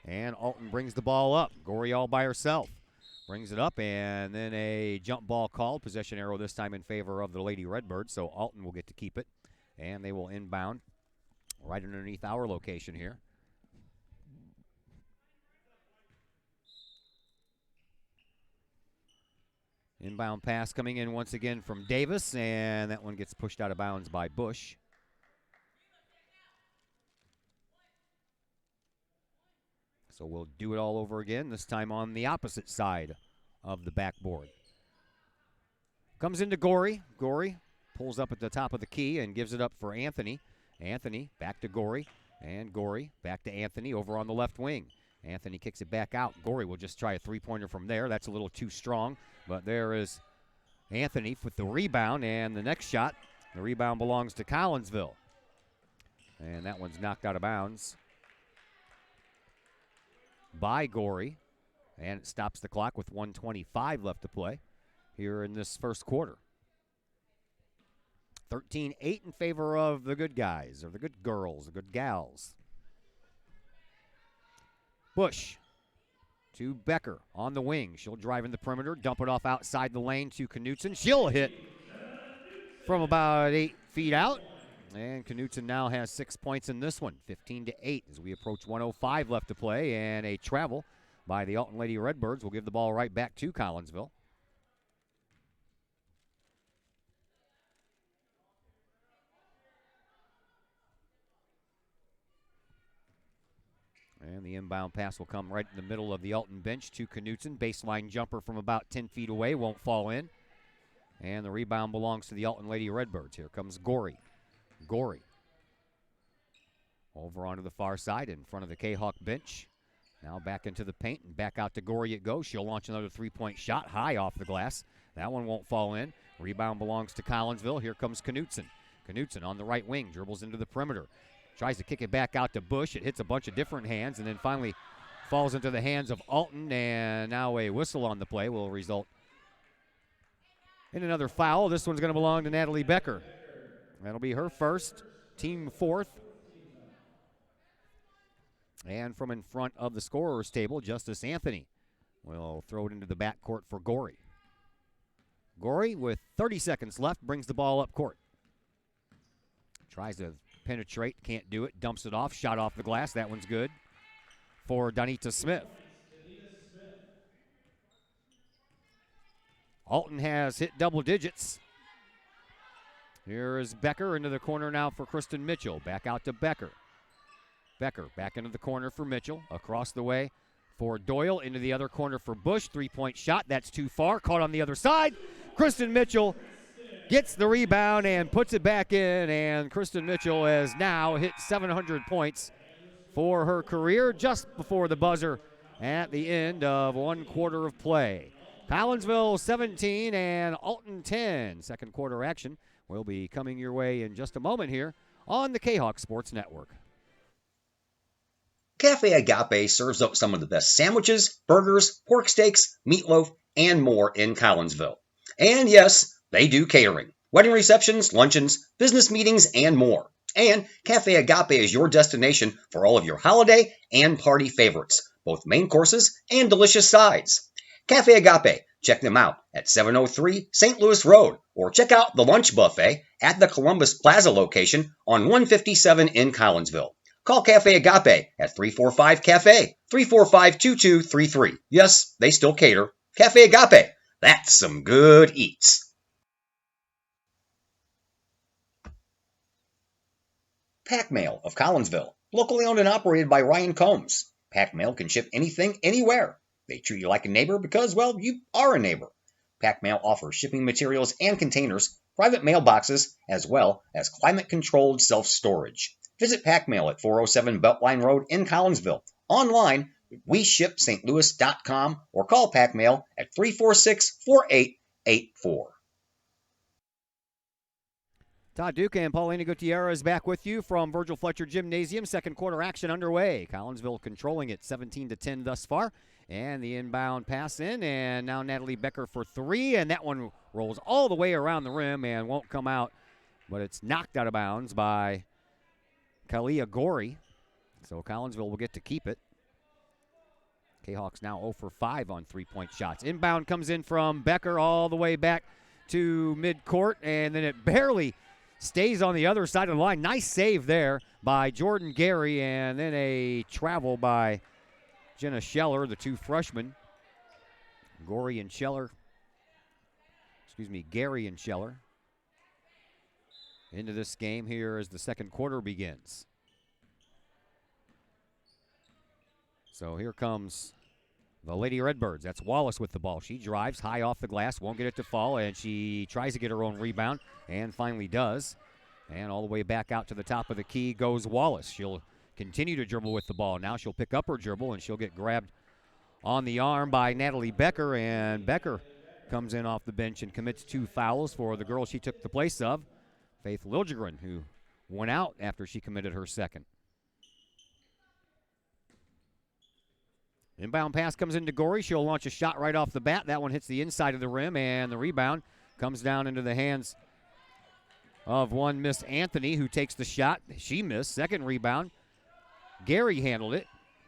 and Alton brings the ball up. Gorey all by herself. Brings it up, and then a jump ball called. Possession arrow this time in favor of the Lady Redbirds, so Alton will get to keep it, and they will inbound right underneath our location here. Inbound pass coming in once again from Davis, and that one gets pushed out of bounds by Bush. So we'll do it all over again, this time on the opposite side of the backboard. Comes into Gorey. Gorey pulls up at the top of the key and gives it up for Anthony. Anthony back to Gorey, and Gorey back to Anthony over on the left wing. Anthony kicks it back out. Gorey will just try a three-pointer from there. That's a little too strong, but there is Anthony with the rebound, and the next shot, the rebound belongs to Collinsville. And that one's knocked out of bounds by Gorey, and it stops the clock with 1:25 left to play here in this first quarter. 13-8 in favor of the good guys, or the good girls, the good gals. Bush to Becker on the wing. She'll drive in the perimeter, dump it off outside the lane to Knutson. She'll hit from about 8 feet out. And Knutson now has 6 points in this one, 15-8 as we approach 1:05 left to play, and a travel by the Alton Lady Redbirds will give the ball right back to Collinsville. And the inbound pass will come right in the middle of the Alton bench to Knutson. Baseline jumper from about 10 feet away, won't fall in. And the rebound belongs to the Alton Lady Redbirds. Here comes Gorey. Gorey over onto the far side in front of the Kahok bench. Now back into the paint and back out to Gorey it goes. She'll launch another three-point shot high off the glass. That one won't fall in. Rebound belongs to Collinsville. Here comes Knutson. Knutson on the right wing, dribbles into the perimeter. Tries to kick it back out to Bush. It hits a bunch of different hands and then finally falls into the hands of Alton. And now a whistle on the play will result in another foul. This one's going to belong to Natalie Becker. That'll be her first, team fourth. And from in front of the scorer's table, Justice Anthony will throw it into the backcourt for Gorey. Gorey, with 30 seconds left, brings the ball up court. Tries to penetrate, can't do it, dumps it off, shot off the glass. That one's good for Donita Smith. Alton has hit double digits. Here is Becker into the corner now for Kristen Mitchell. Back out to Becker. Becker back into the corner for Mitchell. Across the way for Doyle. Into the other corner for Bush. Three-point shot. That's too far. Caught on the other side. Kristen Mitchell gets the rebound and puts it back in. And Kristen Mitchell has now hit 700 points for her career just before the buzzer at the end of 1 quarter of play. Collinsville 17 and Alton 10. Second quarter action will be coming your way in just a moment here on the Kahok Sports Network. Cafe Agape serves up some of the best sandwiches, burgers, pork steaks, meatloaf, and more in Collinsville. And yes, they do catering, wedding receptions, luncheons, business meetings, and more. And Cafe Agape is your destination for all of your holiday and party favorites, both main courses and delicious sides. Cafe Agape, check them out at 703 St. Louis Road, or check out the lunch buffet at the Columbus Plaza location on 157 in Collinsville. Call Cafe Agape at 345-CAFE, 345-2233. Yes, they still cater. Cafe Agape, that's some good eats. Pack Mail of Collinsville, locally owned and operated by Ryan Combs. Pack Mail can ship anything, anywhere. They treat you like a neighbor because, well, you are a neighbor. Pack Mail offers shipping materials and containers, private mailboxes, as well as climate-controlled self-storage. Visit Pack Mail at 407 Beltline Road in Collinsville. Online, WeShipStLouis.com or call Pack Mail at 346-4884. Todd Duke and Paulina Gutierrez back with you from Virgil Fletcher Gymnasium. Second quarter action underway. Collinsville controlling it 17-10 thus far. And the inbound pass in, and now Natalie Becker for three, and that one rolls all the way around the rim and won't come out, but it's knocked out of bounds by Kalia Gorey. So Collinsville will get to keep it. Kahawks now 0 for 5 on three-point shots. Inbound comes in from Becker all the way back to midcourt, and then it barely stays on the other side of the line. Nice save there by Jordan Gary, and then a travel by Jenna Scheller, the two freshmen. Gary and Scheller into this game here as the second quarter begins. So here comes the Lady Redbirds. That's Wallace with the ball. She drives high off the glass, won't get it to fall, and she tries to get her own rebound and finally does. And all the way back out to the top of the key goes Wallace. She'll continue to dribble with the ball. Now she'll pick up her dribble, and she'll get grabbed on the arm by Natalie Becker, and Becker comes in off the bench and commits 2 fouls for the girl she took the place of, Faith Liljegren, who went out after she committed her second. Inbound pass comes into Gorey. She'll launch a shot right off the bat. That one hits the inside of the rim, and the rebound comes down into the hands of one Miss Anthony, who takes the shot. She missed. Second rebound. Gary handled it.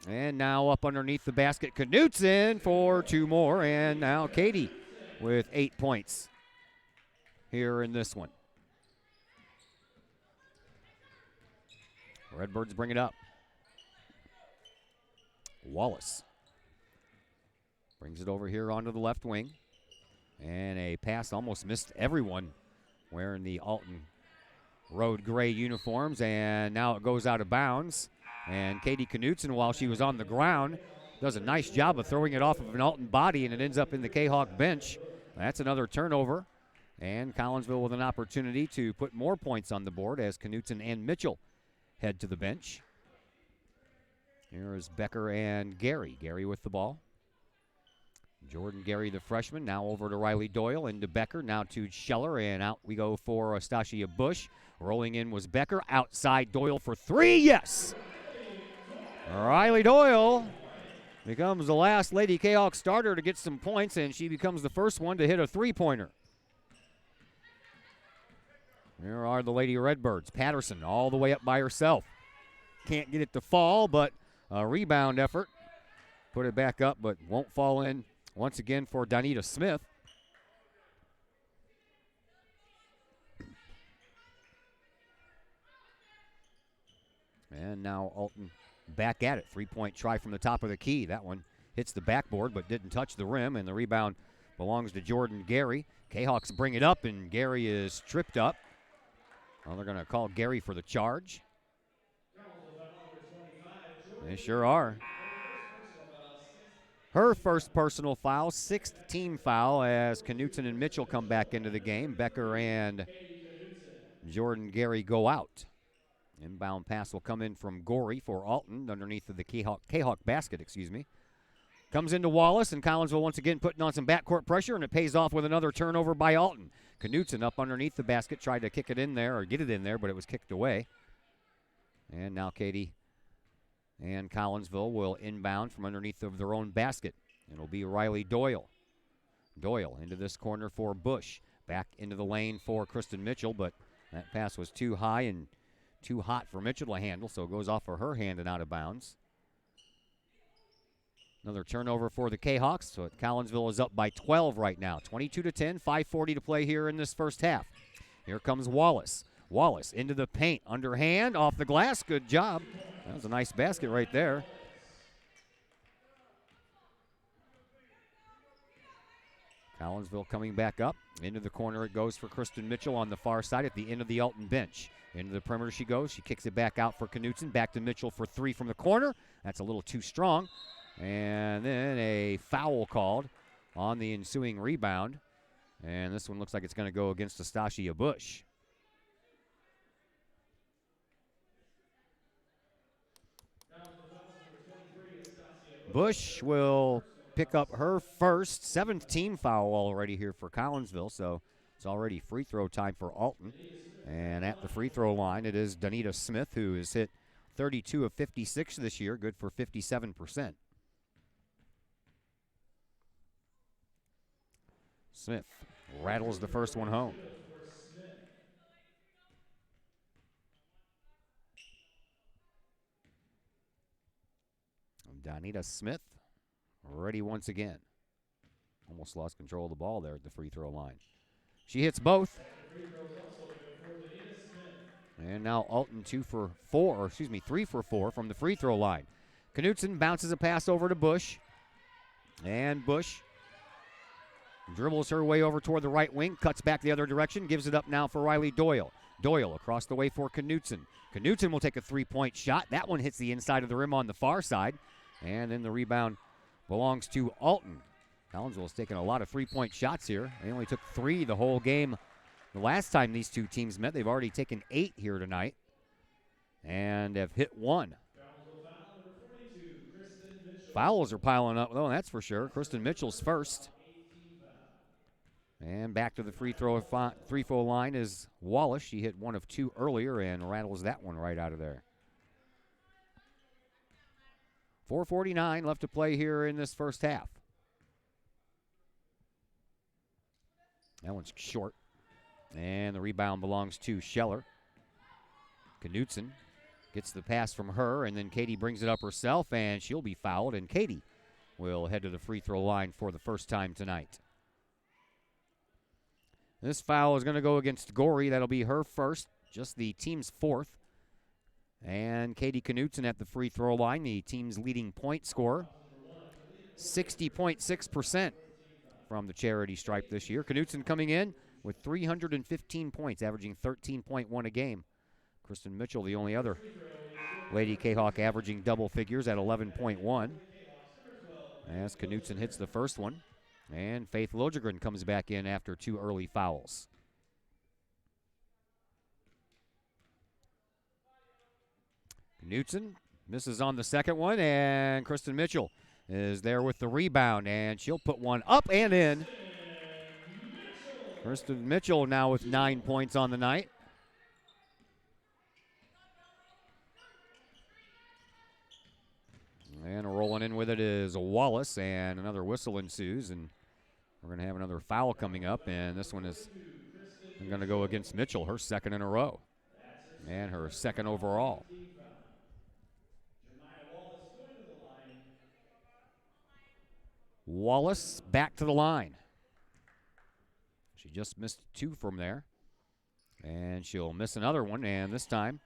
And now up underneath the basket, Knutson for 2 more. And now Katie with 8 points here in this one. Redbirds bring it up. Wallace brings it over here onto the left wing. And a pass almost missed everyone wearing the Alton Road gray uniforms. And now it goes out of bounds. And Katie Knutson, while she was on the ground, does a nice job of throwing it off of an Alton body, and it ends up in the Kahawk bench. That's another turnover. And Collinsville with an opportunity to put more points on the board as Knutson and Mitchell head to the bench. Here is Becker and Gary. Gary with the ball. Jordan Gary, the freshman, now over to Riley Doyle, into Becker, now to Scheller, and out we go for Astasia Bush. Rolling in was Becker, outside Doyle for 3, yes! Riley Doyle becomes the last Lady Kahawk starter to get some points, and she becomes the first one to hit a three-pointer. There are the Lady Redbirds. Patterson all the way up by herself. Can't get it to fall, but a rebound effort. Put it back up, but won't fall in once again for Donita Smith. And now Alton back at it. 3-point try from the top of the key. That one hits the backboard but didn't touch the rim, and the rebound belongs to Jordan Gary. Kahawks bring it up, and Gary is tripped up. Well, they're going to call Gary for the charge. They sure are. Her first personal foul, 6th team foul as Knutson and Mitchell come back into the game. Becker and Jordan Gary go out. Inbound pass will come in from Gorey for Alton underneath of the Kahok basket, Comes into Wallace, and Collinsville once again putting on some backcourt pressure, and it pays off with another turnover by Alton. Knutson up underneath the basket, tried to kick it in there or get it in there, but it was kicked away. And now Katie and Collinsville will inbound from underneath of their own basket. It'll be Riley Doyle. Doyle into this corner for Bush. Back into the lane for Kristen Mitchell, but that pass was too high and too hot for Mitchell to handle, so it goes off of her hand and out of bounds. Another turnover for the Kahawks, so Collinsville is up by 12 right now. 22-10, 5:40 to play here in this first half. Here comes Wallace. Wallace into the paint, underhand, off the glass, good job. That was a nice basket right there. Collinsville coming back up. Into the corner it goes for Kristen Mitchell on the far side at the end of the Alton bench. Into the perimeter she goes. She kicks it back out for Knutson. Back to Mitchell for 3 from the corner. That's a little too strong. And then a foul called on the ensuing rebound. And this one looks like it's going to go against Astasia Bush. Bush will pick up her first 7th team foul already here for Collinsville, so it's already free throw time for Alton. And at the free throw line, it is Donita Smith, who has hit 32 of 56 this year, good for 57%. Smith rattles the first one home. Donita Smith ready once again. Almost lost control of the ball there at the free throw line. She hits both. And now Alton 3 for 4 from the free throw line. Knutson bounces a pass over to Bush. And Bush dribbles her way over toward the right wing, cuts back the other direction, gives it up now for Riley Doyle. Doyle across the way for Knutson. Knutson will take a 3-point shot. That one hits the inside of the rim on the far side. And then the rebound belongs to Alton. Collinsville has taken a lot of 3-point shots here. They only took 3 the whole game. The last time these two teams met, they've already taken 8 here tonight and have hit 1. Fouls are piling up, though, that's for sure. Kristen Mitchell's first. And back to the free throw line is Wallace. She hit 1 of 2 earlier and rattles that one right out of there. 4:49 left to play here in this first half. That one's short. And the rebound belongs to Scheller. Knutson gets the pass from her, and then Katie brings it up herself, and she'll be fouled, and Katie will head to the free throw line for the first time tonight. This foul is going to go against Gorey. That'll be her first, just the team's 4th. And Katie Knutson at the free throw line, the team's leading point scorer. 60.6% from the charity stripe this year. Knutson coming in with 315 points, averaging 13.1 a game. Kristen Mitchell, the only other Lady Kahawk, averaging double figures at 11.1. As Knutson hits the first one. And Faith Lojegren comes back in after 2 early fouls. Knutson misses on the second one, and Kristen Mitchell is there with the rebound, and she'll put one up and in. Kristen Mitchell now with 9 points on the night. And rolling in with it is Wallace, and another whistle ensues, and we're going to have another foul coming up, and this one is going to go against Mitchell, her 2nd in a row, and her 2nd overall. Wallace back to the line. She just missed 2 from there, and she'll miss another one, and this time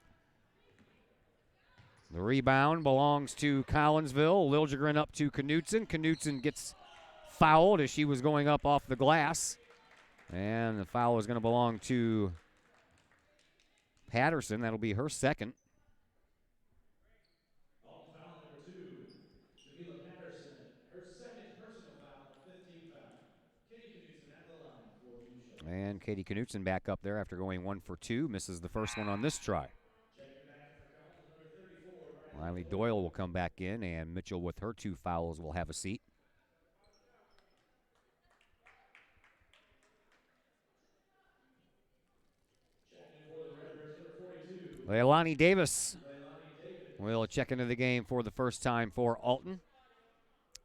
the rebound belongs to Collinsville. Liljegren up to Knutson. Knutson gets fouled as she was going up off the glass. And the foul is going to belong to Patterson. That'll be her second. And Katie Knutson back up there after going 1 for 2. Misses the first one on this try. Riley Doyle will come back in, and Mitchell with her 2 fouls will have a seat. Leilani Davis will check into the game for the first time for Alton.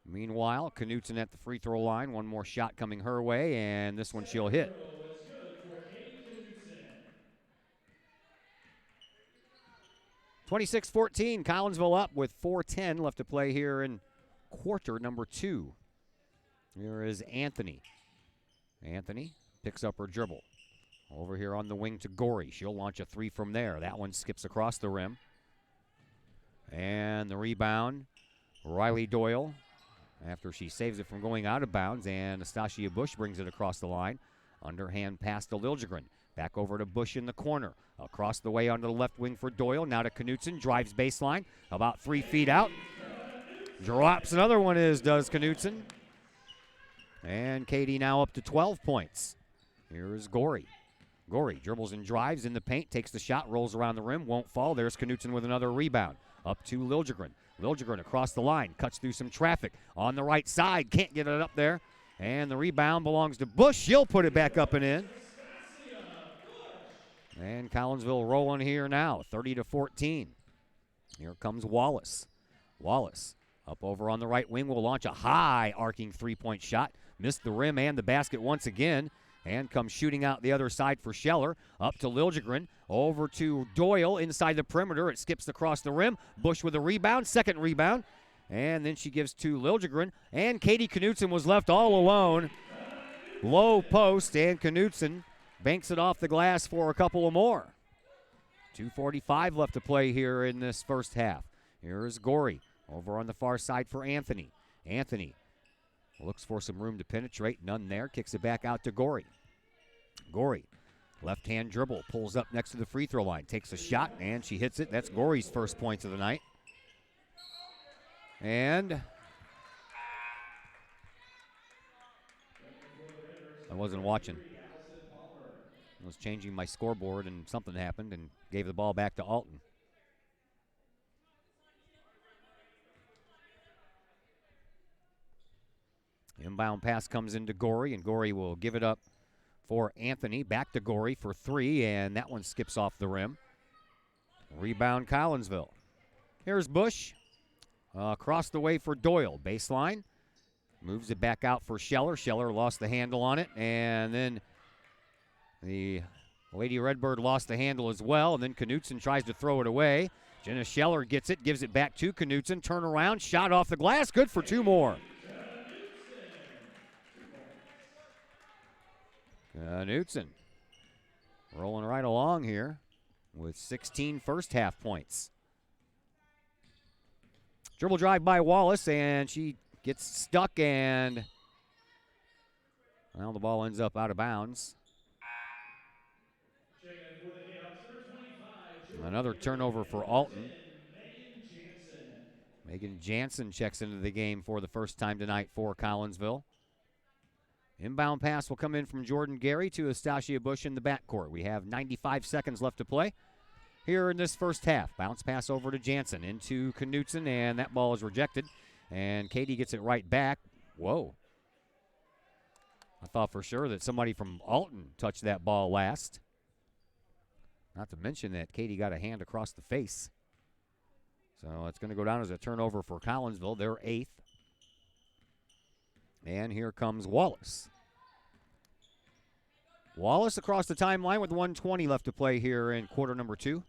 Meanwhile, Knutson at the free throw line. One more shot coming her way, and this one she'll hit. 26-14, Collinsville up with 4:10 left to play here in quarter number 2. Here is Anthony. Anthony picks up her dribble. Over here on the wing to Gorey. She'll launch a 3 from there. That one skips across the rim. And the rebound, Riley Doyle, after she saves it from going out of bounds, and Nastasia Bush brings it across the line. Underhand pass to Liljegren. Back over to Bush in the corner. Across the way onto the left wing for Doyle. Now to Knutson. Drives baseline. About 3 feet out. Drops another one does Knutson. And Katie now up to 12 points. Here is Gorey. Gorey dribbles and drives in the paint. Takes the shot. Rolls around the rim. Won't fall. There's Knutson with another rebound. Up to Liljegren. Liljegren across the line. Cuts through some traffic. On the right side. Can't get it up there. And the rebound belongs to Bush. She'll put it back up and in. And Collinsville rolling here now, 30-14. Here comes Wallace. Wallace up over on the right wing will launch a high arcing 3-point shot. Missed the rim and the basket once again. And comes shooting out the other side for Scheller. Up to Liljegren. Over to Doyle inside the perimeter. It skips across the rim. Bush with a rebound. Second rebound. And then she gives to Liljegren. And Katie Knutson was left all alone. Low post, and Knutson banks it off the glass for a couple of more. 2:45 left to play here in this first half. Here is Gorey over on the far side for Anthony. Anthony looks for some room to penetrate. None there. Kicks it back out to Gorey. Gorey, left-hand dribble, pulls up next to the free throw line. Takes a shot, and she hits it. That's Gorey's first points of the night. And I wasn't watching. I was changing my scoreboard, and something happened and gave the ball back to Alton. Inbound pass comes into Gorey, and Gorey will give it up for Anthony. Back to Gorey for 3, and that one skips off the rim. Rebound Collinsville. Here's Bush. Across the way for Doyle. Baseline. Moves it back out for Scheller. Scheller lost the handle on it, and then the Lady Redbird lost the handle as well, and then Knutson tries to throw it away. Jenna Scheller gets it, gives it back to Knutson. Turn around, shot off the glass, good for 2 more. Knutson rolling right along here with 16 first half points. Dribble drive by Wallace, and she gets stuck, and well, the ball ends up out of bounds. Another turnover for Alton. Megan Jansen checks into the game for the first time tonight for Collinsville. Inbound pass will come in from Jordan Gary to Astasia Bush in the backcourt. We have 95 seconds left to play here in this first half. Bounce pass over to Jansen into Knutson, and that ball is rejected. And Katie gets it right back. Whoa. I thought for sure that somebody from Alton touched that ball last. Not to mention that Katie got a hand across the face. So it's going to go down as a turnover for Collinsville. They're 8th. And here comes Wallace. Wallace across the timeline with 1:20 left to play here in quarter number 2.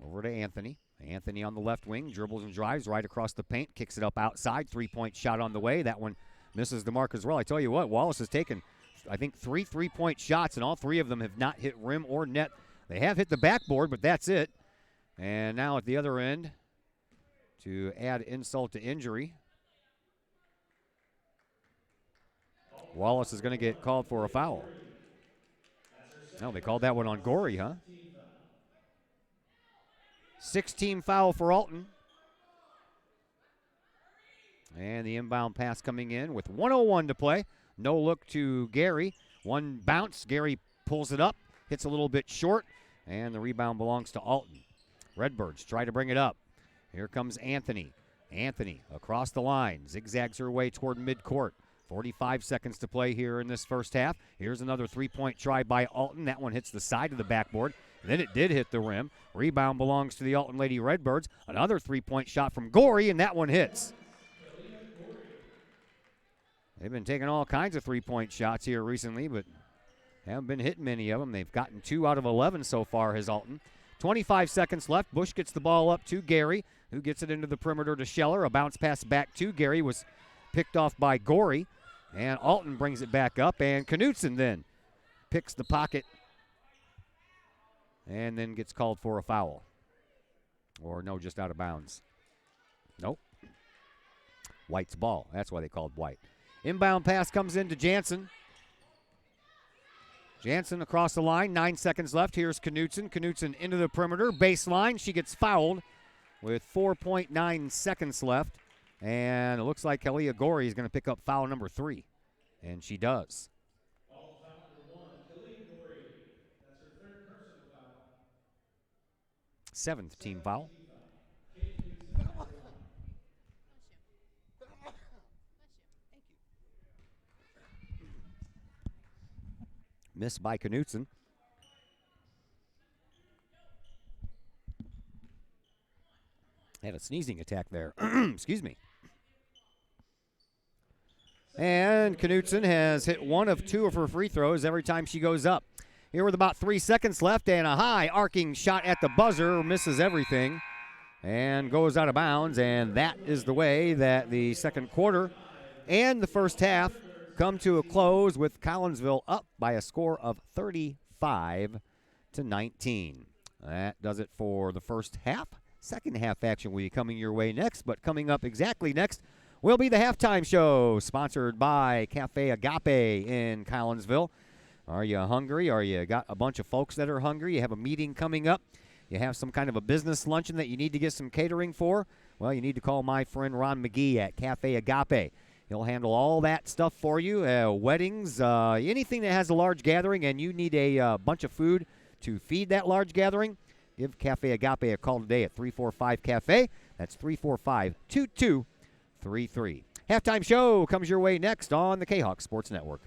Over to Anthony. Anthony on the left wing, dribbles and drives right across the paint, kicks it up outside. 3-point shot on the way. That one misses the mark as well. I tell you what, Wallace has taken, I think, 3 3-point shots, and all 3 of them have not hit rim or net. They have hit the backboard, but that's it. And now at the other end, to add insult to injury, Wallace is going to get called for a foul. No, they called that one on Gorey, huh? 16 foul for Alton. And the inbound pass coming in with 1:01 to play. No look to Gary. One bounce. Gary pulls it up, hits a little bit short, and the rebound belongs to Alton. Redbirds try to bring it up. Here comes Anthony. Anthony across the line, zigzags her way toward midcourt. 45 seconds to play here in this first half. Here's another three-point try by Alton. That one hits the side of the backboard. Then it did hit the rim. Rebound belongs to the Alton Lady Redbirds. Another three-point shot from Gorey, and that one hits. They've been taking all kinds of three-point shots here recently, but haven't been hitting many of them. They've gotten 2 out of 11 so far, has Alton. 25 seconds left. Bush gets the ball up to Gary, who gets it into the perimeter to Scheller. A bounce pass back to Gary was picked off by Gorey, and Alton brings it back up, and Knutson then picks the pocket and then gets called for a foul. Or no, just out of bounds. Nope. White's ball. That's why they called White. Inbound pass comes into Jansen. Jansen across the line, 9 seconds left. Here's Knutson. Knutson into the perimeter, baseline. She gets fouled with 4.9 seconds left. And it looks like Kalia Gorey is going to pick up foul number 3. And she does. Seventh team foul. Missed by Knutson. Had a sneezing attack there. Excuse me. And Knutson has hit 1 of 2 of her free throws every time she goes up. Here with about 3 seconds left, and a high arcing shot at the buzzer, misses everything and goes out of bounds. And that is the way that the second quarter and the first half come to a close, with Collinsville up by a score of 35-19. That does it for the first half. Second half action will be coming your way next, but coming up exactly next will be the halftime show, sponsored by Cafe Agape in Collinsville. Are you hungry? Are you got a bunch of folks that are hungry? You have a meeting coming up. You have some kind of a business luncheon that you need to get some catering for? Well, you need to call my friend Ron McGee at Cafe Agape. He'll handle all that stuff for you, weddings, anything that has a large gathering, and you need a bunch of food to feed that large gathering. Give Cafe Agape a call today at 345-CAFE. That's 345-2233. Halftime show comes your way next on the Kahok Sports Network.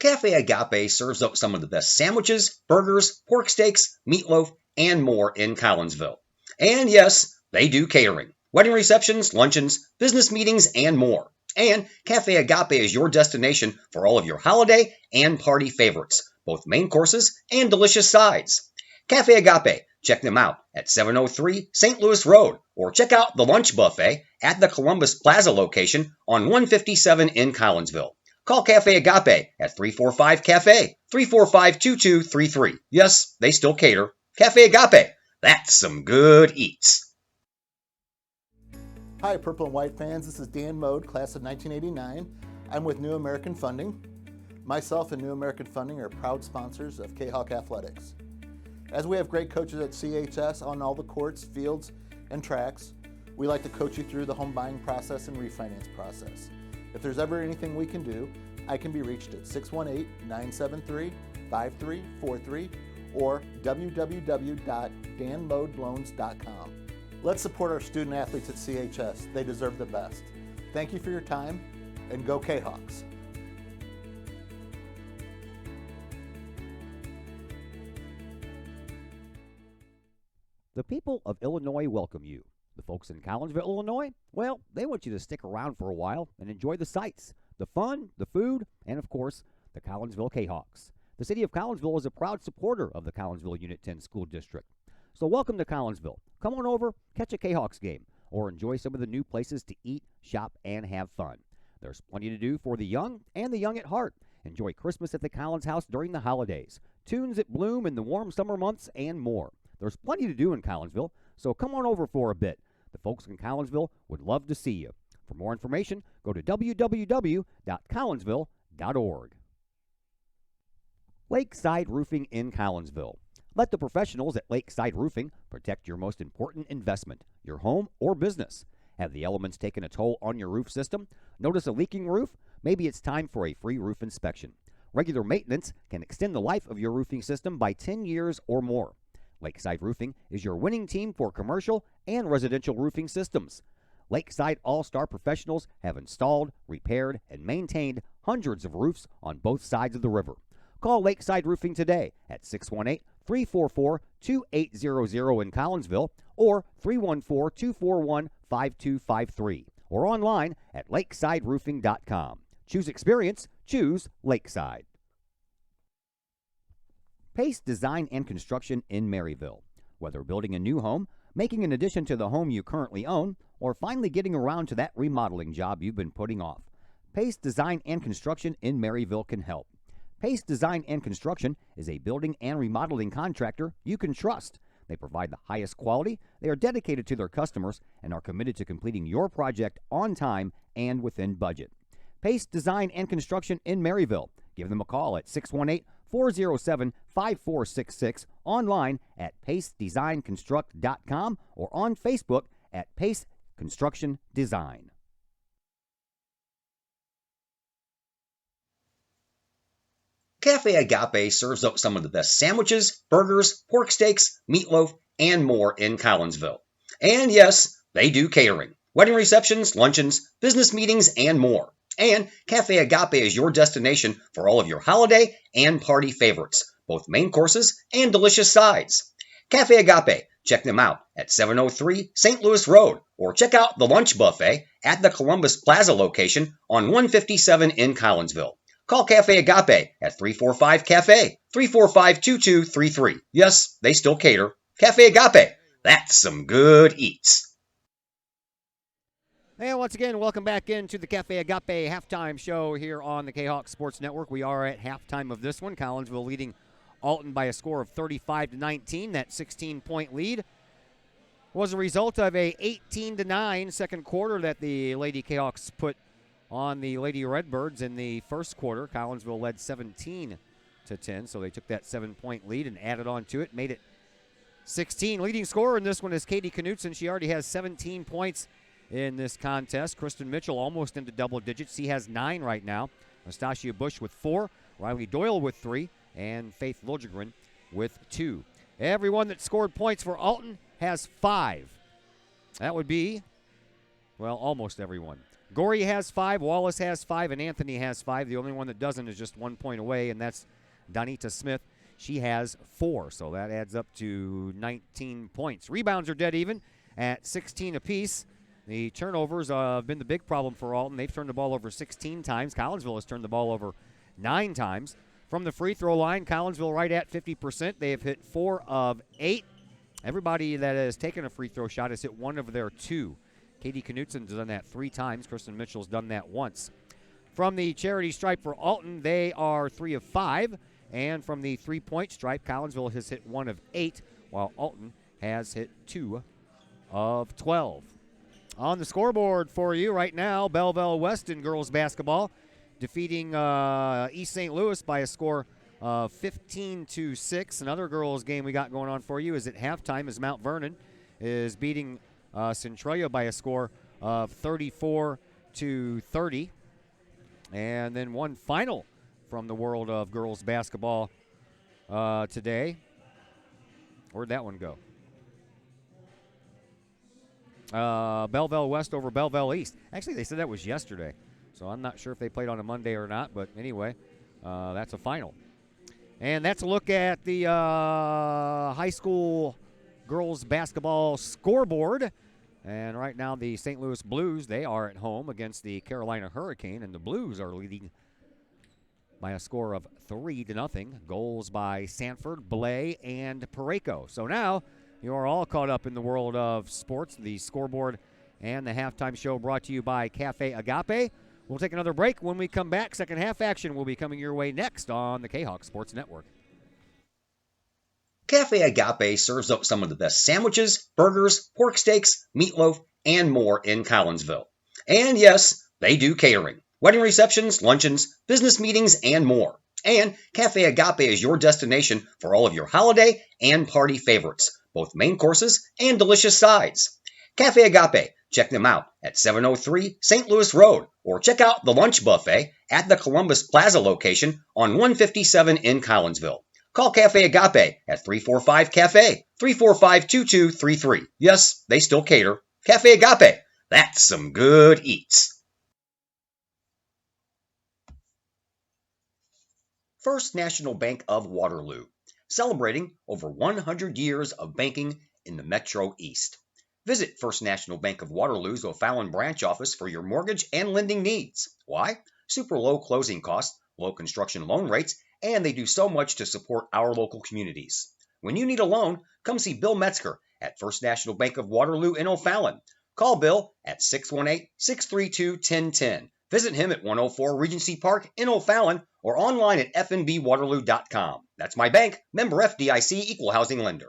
Cafe Agape serves up some of the best sandwiches, burgers, pork steaks, meatloaf, and more in Collinsville. And yes, they do catering. Wedding receptions, luncheons, business meetings, and more. And Cafe Agape is your destination for all of your holiday and party favorites, both main courses and delicious sides. Cafe Agape, check them out at 703 St. Louis Road, or check out the lunch buffet at the Columbus Plaza location on 157 in Collinsville. Call Cafe Agape at 345-CAFE, 345-2233. Yes, they still cater. Cafe Agape, that's some good eats. Hi, Purple and White fans. This is Dan Mode, class of 1989. I'm with New American Funding. Myself and New American Funding are proud sponsors of Kahok Athletics. As we have great coaches at CHS on all the courts, fields, and tracks, we like to coach you through the home buying process and refinance process. If there's ever anything we can do, I can be reached at 618-973-5343 or www.danmodeloans.com. Let's support our student athletes at CHS. They deserve the best. Thank you for your time, and go Kahawks. The people of Illinois welcome you. The folks in Collinsville, Illinois, well, they want you to stick around for a while and enjoy the sights, the fun, the food, and of course, the Collinsville Kahawks. The city of Collinsville is a proud supporter of the Collinsville Unit 10 School District. So welcome to Collinsville. Come on over, catch a Kahawks game, or enjoy some of the new places to eat, shop, and have fun. There's plenty to do for the young and the young at heart. Enjoy Christmas at the Collins House during the holidays, tunes at Bloom in the warm summer months, and more. There's plenty to do in Collinsville, so come on over for a bit. The folks in Collinsville would love to see you. For more information, go to www.collinsville.org. Lakeside Roofing in Collinsville. Let the professionals at Lakeside Roofing protect your most important investment, your home or business. Have the elements taken a toll on your roof system? Notice a leaking roof? Maybe it's time for a free roof inspection. Regular maintenance can extend the life of your roofing system by 10 years or more. Lakeside Roofing is your winning team for commercial and residential roofing systems. Lakeside All-Star professionals have installed, repaired, and maintained hundreds of roofs on both sides of the river. Call Lakeside Roofing today at 618-344-2800 in Collinsville or 314-241-5253 or online at lakesideroofing.com. Choose experience, choose Lakeside. Pace Design and Construction in Maryville. Whether building a new home, making an addition to the home you currently own, or finally getting around to that remodeling job you've been putting off, Pace Design and Construction in Maryville can help. Pace Design and Construction is a building and remodeling contractor you can trust. They provide the highest quality, they are dedicated to their customers, and are committed to completing your project on time and within budget. Pace Design and Construction in Maryville. Give them a call at 618-407-5466, online at pacedesignconstruct.com, or on Facebook at Pace Construction Design. Cafe Agape serves up some of the best sandwiches, burgers, pork steaks, meatloaf, and more in Collinsville. And yes, they do catering, wedding receptions, luncheons, business meetings, and more. And Cafe Agape is your destination for all of your holiday and party favorites, both main courses and delicious sides. Cafe Agape, check them out at 703 St. Louis Road, or check out the lunch buffet at the Columbus Plaza location on 157 in Collinsville. Call Cafe Agape at 345-CAFE, 345-2233. Yes, they still cater. Cafe Agape, that's some good eats. And once again, welcome back into the Cafe Agape halftime show here on the Kahok Sports Network. We are at halftime of this one. Collinsville leading Alton by a score of 35-19. That 16-point lead was a result of a 18-9 second quarter that the Lady Kahawks put on the Lady Redbirds in the first quarter. Collinsville led 17-10, so they took that 7-point lead and added on to it, made it 16. Leading scorer in this one is Katie Knutson. She already has 17 points in this contest. Kristen Mitchell almost into double digits. She has 9 right now. Nastasia Bush with 4, Riley Doyle with 3, and Faith Liljegren with 2. Everyone that scored points for Alton has 5. That would be, well, almost everyone. Gorey has 5, Wallace has 5, and Anthony has 5. The only one that doesn't is just 1 point away, and that's Donita Smith. She has 4, so that adds up to 19 points. Rebounds are dead even at 16 apiece. The turnovers have been the big problem for Alton. They've turned the ball over 16 times. Collinsville has turned the ball over 9 times. From the free throw line, Collinsville right at 50%. They have hit 4 of 8. Everybody that has taken a free throw shot has hit 1 of their 2. Katie Knutson's done that 3 times. Kristen Mitchell's done that once. From the charity stripe for Alton, they are 3 of 5. And from the three-point stripe, Collinsville has hit 1 of 8, while Alton has hit 2 of 12. On the scoreboard for you right now, Belleville West in girls basketball defeating East St. Louis by a score of 15-6. Another girls game we got going on for you is at halftime as Mount Vernon is beating Centralia by a score of 34-30. And then one final from the world of girls basketball today. Where'd that one go? Belleville West over Belleville East. Actually, they said that was yesterday, so I'm not sure if they played on a Monday or not, but anyway, that's a final. And that's a look at the high school girls basketball scoreboard. And right now, the St. Louis Blues, they are at home against the Carolina Hurricane, and the Blues are leading by a score of 3-0. Goals by Sanford, Blay, and Pareko. So now you are all caught up in the world of sports. The scoreboard and the halftime show brought to you by Cafe Agape. We'll take another break. When we come back, second half action will be coming your way next on the Kahok Sports Network. Cafe Agape serves up some of the best sandwiches, burgers, pork steaks, meatloaf, and more in Collinsville. And yes, they do catering, wedding receptions, luncheons, business meetings, and more. And Cafe Agape is your destination for all of your holiday and party favorites, both main courses and delicious sides. Cafe Agape, check them out at 703 St. Louis Road, or check out the lunch buffet at the Columbus Plaza location on 157 in Collinsville. Call Cafe Agape at 345-CAFE, 345-2233. Yes, they still cater. Cafe Agape, that's some good eats. First National Bank of Waterloo, celebrating over 100 years of banking in the Metro East. Visit First National Bank of Waterloo's O'Fallon branch office for your mortgage and lending needs. Why? Super low closing costs, low construction loan rates, and they do so much to support our local communities. When you need a loan, come see Bill Metzger at First National Bank of Waterloo in O'Fallon. Call Bill at 618-632-1010. Visit him at 104 Regency Park in O'Fallon or online at fnbwaterloo.com. That's my bank, member FDIC, equal housing lender.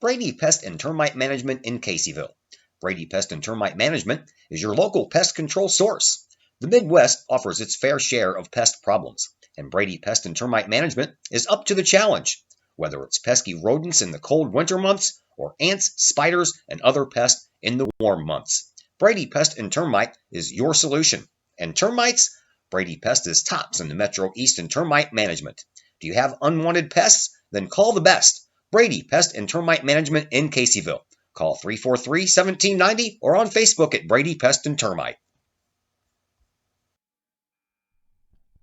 Brady Pest and Termite Management in Caseyville. Brady Pest and Termite Management is your local pest control source. The Midwest offers its fair share of pest problems, and Brady Pest and Termite Management is up to the challenge. Whether it's pesky rodents in the cold winter months or ants, spiders, and other pests in the warm months, Brady Pest and Termite is your solution. And termites? Brady Pest is tops in the Metro East in termite management. Do you have unwanted pests? Then call the best. Brady Pest and Termite Management in Caseyville. Call 343-1790 or on Facebook at Brady Pest and Termite.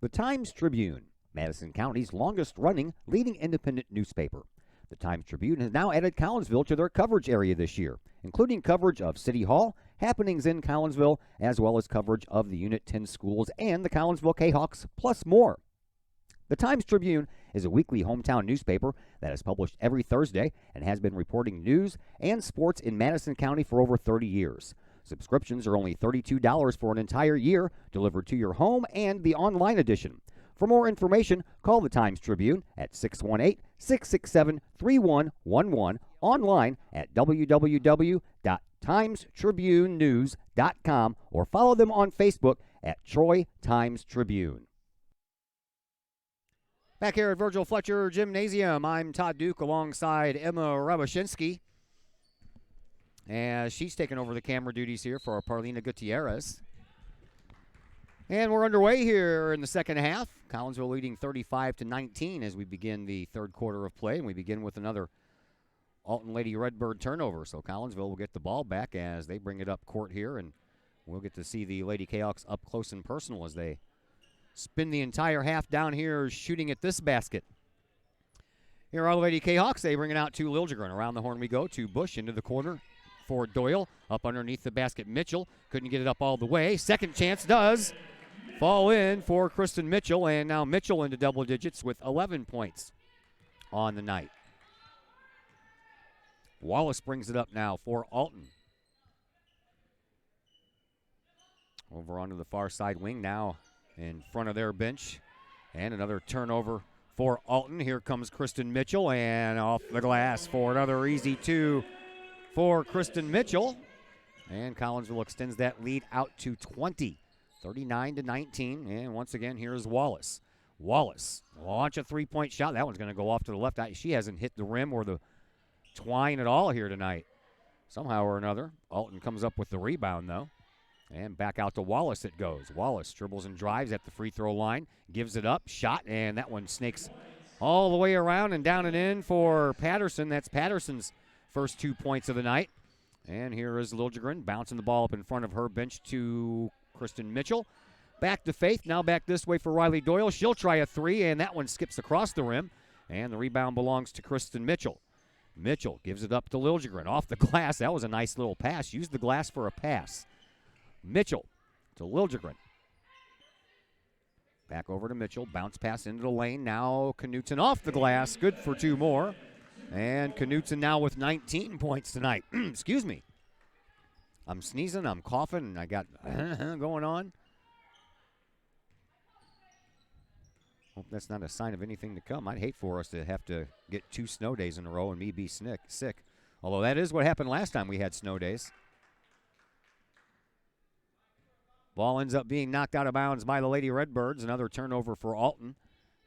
The Times-Tribune, Madison County's longest-running leading independent newspaper. The Times-Tribune has now added Collinsville to their coverage area this year, including coverage of City Hall, happenings in Collinsville, as well as coverage of the Unit 10 schools and the Collinsville Kahoks, plus more. The Times-Tribune is a weekly hometown newspaper that is published every Thursday and has been reporting news and sports in Madison County for over 30 years. Subscriptions are only $32 for an entire year, delivered to your home and the online edition. For more information, call the Times-Tribune at 618-667-3111, online at www.timestribunenews.com, or follow them on Facebook at Troy Times-Tribune. Back here at Virgil Fletcher Gymnasium, I'm Todd Duke alongside Emma Rabashinsky. As she's taking over the camera duties here for Parlina Gutierrez. And we're underway here in the second half. Collinsville leading 35-19 as we begin the third quarter of play. And we begin with another Alton Lady Redbird turnover. So Collinsville will get the ball back as they bring it up court here. And we'll get to see the Lady Kahoks up close and personal as they spin the entire half down here shooting at this basket. Here are the Lady Kahoks. They bring it out to Liljegren. Around the horn we go to Bush into the corner for Doyle. Up underneath the basket, Mitchell. Couldn't get it up all the way. Second chance does fall in for Kristen Mitchell. And now Mitchell into double digits with 11 points on the night. Wallace brings it up now for Alton. Over onto the far side wing now in front of their bench. And another turnover for Alton. Here comes Kristen Mitchell, and off the glass for another easy two for Kristen Mitchell. And Collinsville extends that lead out to 20, 39-19. And once again, here's Wallace. Wallace, launch a three-point shot. That one's going to go off to the left. She hasn't hit the rim or the twine at all here tonight. Somehow or another. Alton comes up with the rebound, though. And back out to Wallace it goes. Wallace dribbles and drives at the free throw line. Gives it up. Shot. And that one snakes all the way around and down and in for Patterson. That's Patterson's first 2 points of the night. And here is Liljegren bouncing the ball up in front of her bench to Kristen Mitchell. Back to Faith. Now back this way for Riley Doyle. She'll try a three, and that one skips across the rim. And the rebound belongs to Kristen Mitchell. Mitchell gives it up to Liljegren. Off the glass. That was a nice little pass. Used the glass for a pass. Mitchell to Liljegren. Back over to Mitchell. Bounce pass into the lane. Now Knutson off the glass. Good for two more. And Knutson now with 19 points tonight. Excuse me. I'm sneezing. I'm coughing. I got going on. Hope that's not a sign of anything to come. I'd hate for us to have to get 2 snow days in a row and me be sick. Although that is what happened last time we had snow days. Ball ends up being knocked out of bounds by the Lady Redbirds. Another turnover for Alton.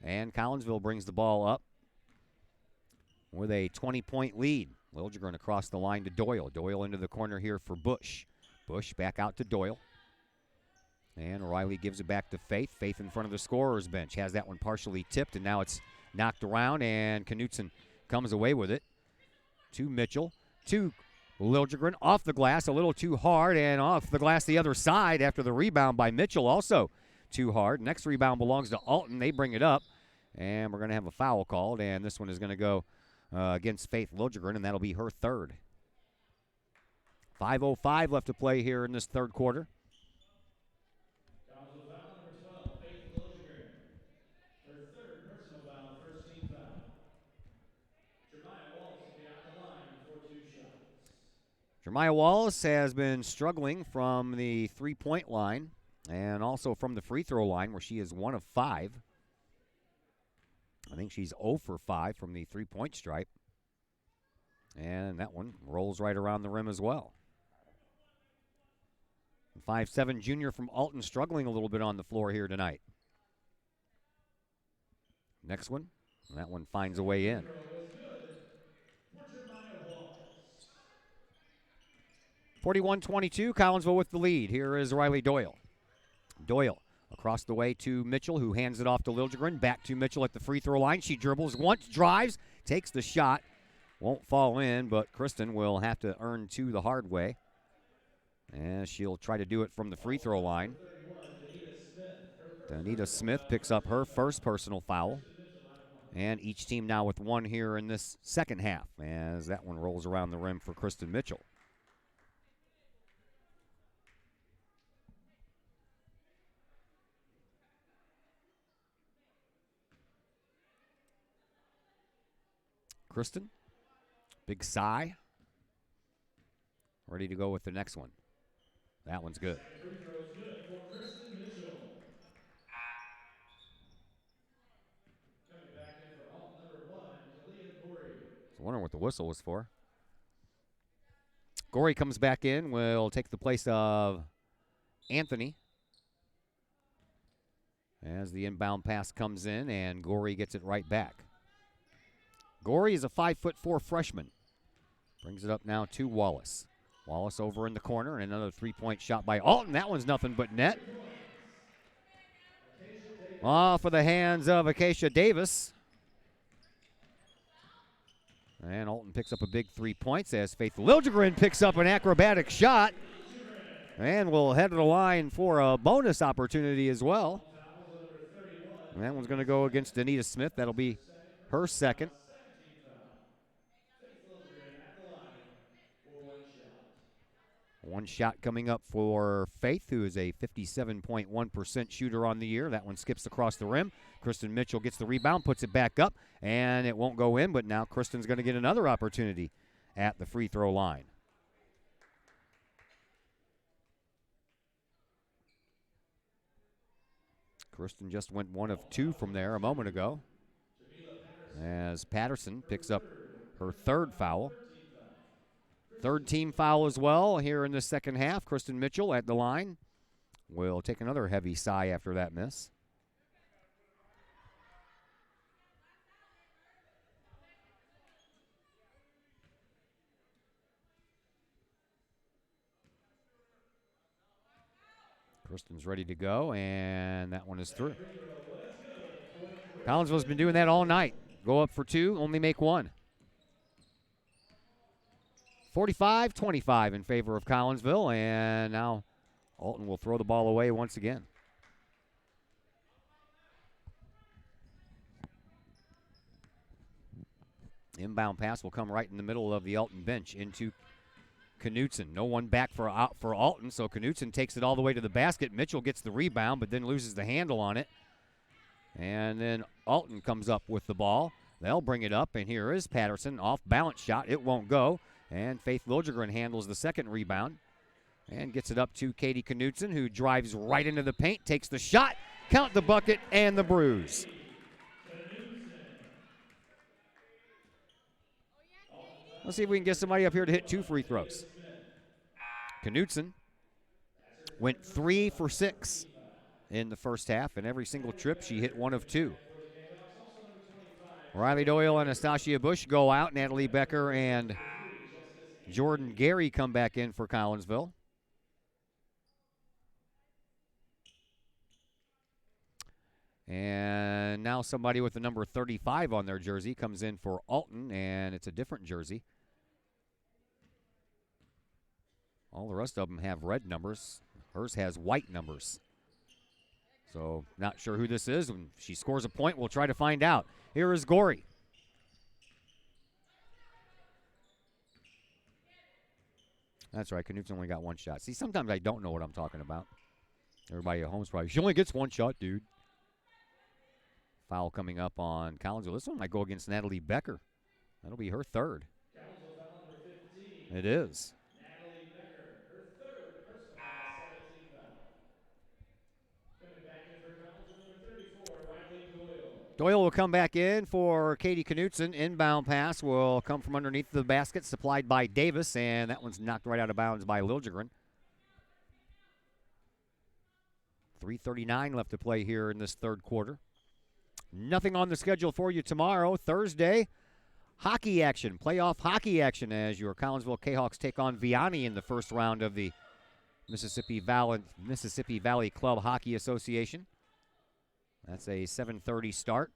And Collinsville brings the ball up with a 20-point lead. Liljegren across the line to Doyle. Doyle into the corner here for Bush. Bush back out to Doyle. And Riley gives it back to Faith. Faith in front of the scorer's bench. Has that one partially tipped, and now it's knocked around, and Knutson comes away with it. To Mitchell. To Liljegren. Off the glass, a little too hard, and off the glass the other side after the rebound by Mitchell. Also too hard. Next rebound belongs to Alton. They bring it up, and we're going to have a foul called, and this one is going to go against Faith Liljegren, and that'll be her third. 5:05 left to play here in this third quarter. Jeremiah Wallace has been struggling from the three-point line and also from the free throw line, where she is 1 of 5. I think she's 0 for 5 from the three-point stripe. And that one rolls right around the rim as well. 5'7" junior from Alton struggling a little bit on the floor here tonight. Next one, that one finds a way in. 41-22, Collinsville with the lead. Here is Riley Doyle. Doyle across the way to Mitchell, who hands it off to Liljegren. Back to Mitchell at the free throw line. She dribbles once, drives, takes the shot. Won't fall in, but Kristen will have to earn 2 the hard way. And she'll try to do it from the free throw line. Danita Smith picks up her first personal foul. And each team now with 1 here in this second half, as that one rolls around the rim for Kristen Mitchell. Kristen, big sigh. Ready to go with the next one. That one's good. I was wondering what the whistle was for. Gorey comes back in, will take the place of Anthony. As the inbound pass comes in, and Gorey gets it right back. Gorey is a 5'4" freshman. Brings it up now to Wallace. Wallace over in the corner, and another three-point shot by Alton. That one's nothing but net. Off of the hands of Acacia Davis. And Alton picks up a big 3 points as Faith Liljegren picks up an acrobatic shot. And will head to the line for a bonus opportunity as well. And that one's going to go against Danita Smith. That'll be her second. One shot coming up for Faith, who is a 57.1% shooter on the year. That one skips across the rim. Kristen Mitchell gets the rebound, puts it back up, and it won't go in, but now Kristen's going to get another opportunity at the free throw line. Kristen just went 1 of 2 from there a moment ago, as Patterson picks up her third foul. Third team foul as well here in the second half. Kristen Mitchell at the line will take another heavy sigh after that miss. Kristen's ready to go, and that one is through. Collinsville's been doing that all night. Go up for 2, only make 1. 45-25 in favor of Collinsville, and now Alton will throw the ball away once again. Inbound pass will come right in the middle of the Alton bench into Knutson. No one back for Alton, so Knutson takes it all the way to the basket. Mitchell gets the rebound, but then loses the handle on it. And then Alton comes up with the ball. They'll bring it up, and here is Patterson. Off-balance shot. It won't go. And Faith Liljegren handles the second rebound and gets it up to Katie Knutson, who drives right into the paint, takes the shot, count the bucket, and the bruise. Let's see if we can get somebody up here to hit 2 free throws. Knutson went 3 for 6 in the first half, and every single trip she hit 1 of 2. Riley Doyle and Anastasia Bush go out. Natalie Becker and Jordan Gary come back in for Collinsville. And now somebody with the number 35 on their jersey comes in for Alton, and it's a different jersey. All the rest of them have red numbers. Hers has white numbers. So not sure who this is. When she scores a point, we'll try to find out. Here is Gorey. That's right, Knutson only got 1 shot. See, sometimes I don't know what I'm talking about. Everybody at home's probably, she only gets 1 shot, dude. Foul coming up on Collinsville. This one might go against Natalie Becker. That'll be her 3rd. It is. Natalie Becker, her 3rd personal foul, 17th foul. Coming back in for Collinsville, number 34, Riley Doyle. Doyle will come back in for Katie Knutson. Inbound pass will come from underneath the basket, supplied by Davis, and that one's knocked right out of bounds by Liljegren. 3:39 left to play here in this 3rd quarter. Nothing on the schedule for you tomorrow, Thursday. Hockey action, playoff hockey action, as your Collinsville Kahawks take on Vianney in the first round of the Mississippi Valley Club Hockey Association. That's a 7:30 start.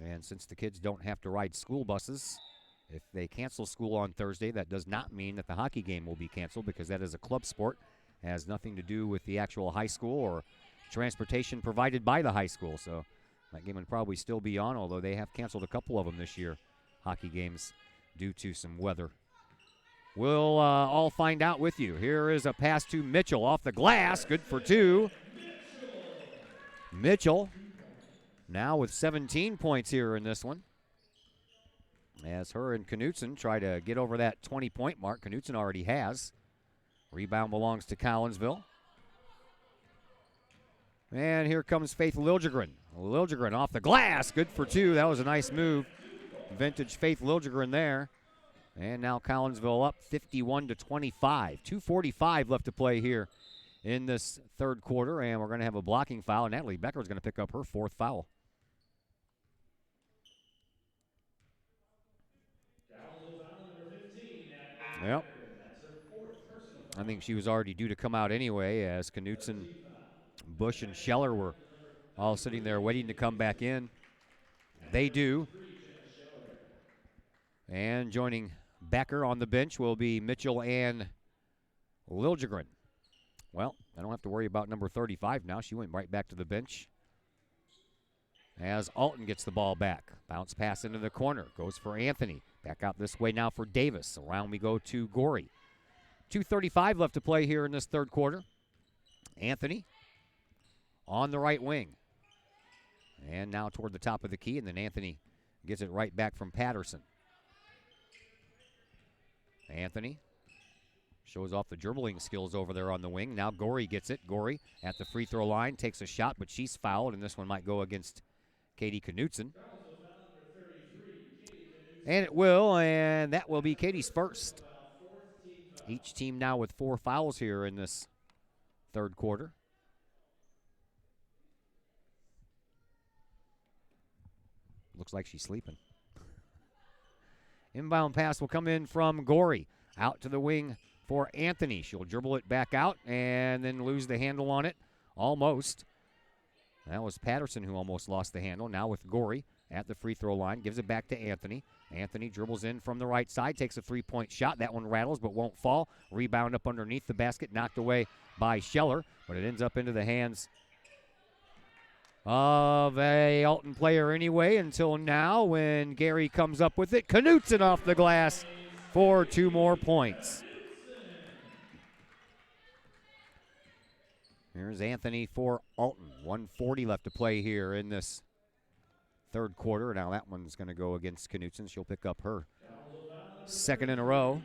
And since the kids don't have to ride school buses, if they cancel school on Thursday, that does not mean that the hockey game will be canceled, because that is a club sport. It has nothing to do with the actual high school or transportation provided by the high school. So that game would probably still be on, although they have canceled a couple of them this year, hockey games, due to some weather. We'll all find out with you. Here is a pass to Mitchell off the glass. Good for 2. Mitchell now with 17 points here in this one, as her and Knutson try to get over that 20-point mark. Knutson already has. Rebound belongs to Collinsville. And here comes Faith Liljegren. Liljegren off the glass. Good for 2. That was a nice move. Vintage Faith Liljegren there. And now Collinsville up 51-25. 2:45 left to play here in this 3rd quarter. And we're going to have a blocking foul. Natalie Becker is going to pick up her 4th foul. Yep. I think she was already due to come out anyway, as Knutson, Bush, and Scheller were all sitting there waiting to come back in. They do. And joining Becker on the bench will be Mitchell and Liljegren. Well, I don't have to worry about number 35 now. She went right back to the bench. As Alton gets the ball back. Bounce pass into the corner. Goes for Anthony. Back out this way now for Davis. Around we go to Gorey. 2:35 left to play here in this 3rd quarter. Anthony on the right wing. And now toward the top of the key, and then Anthony gets it right back from Patterson. Anthony shows off the dribbling skills over there on the wing. Now Gorey gets it. Gorey at the free throw line, takes a shot, but she's fouled, and this one might go against Katie Knutson. And it will, and that will be Katie's first. Each team now with 4 fouls here in this 3rd quarter. Looks like she's sleeping. Inbound pass will come in from Gorey. Out to the wing for Anthony. She'll dribble it back out and then lose the handle on it. Almost. That was Patterson who almost lost the handle. Now with Gorey at the free throw line. Gives it back to Anthony. Anthony dribbles in from the right side. Takes a 3-point shot. That one rattles but won't fall. Rebound up underneath the basket. Knocked away by Scheller. But it ends up into the hands of a Alton player anyway, until now when Gary comes up with it. Knutson off the glass for 2 more points. Here's Anthony for Alton. 1:40 left to play here in this 3rd quarter. Now that one's going to go against Knutson. She'll pick up her 2nd in a row.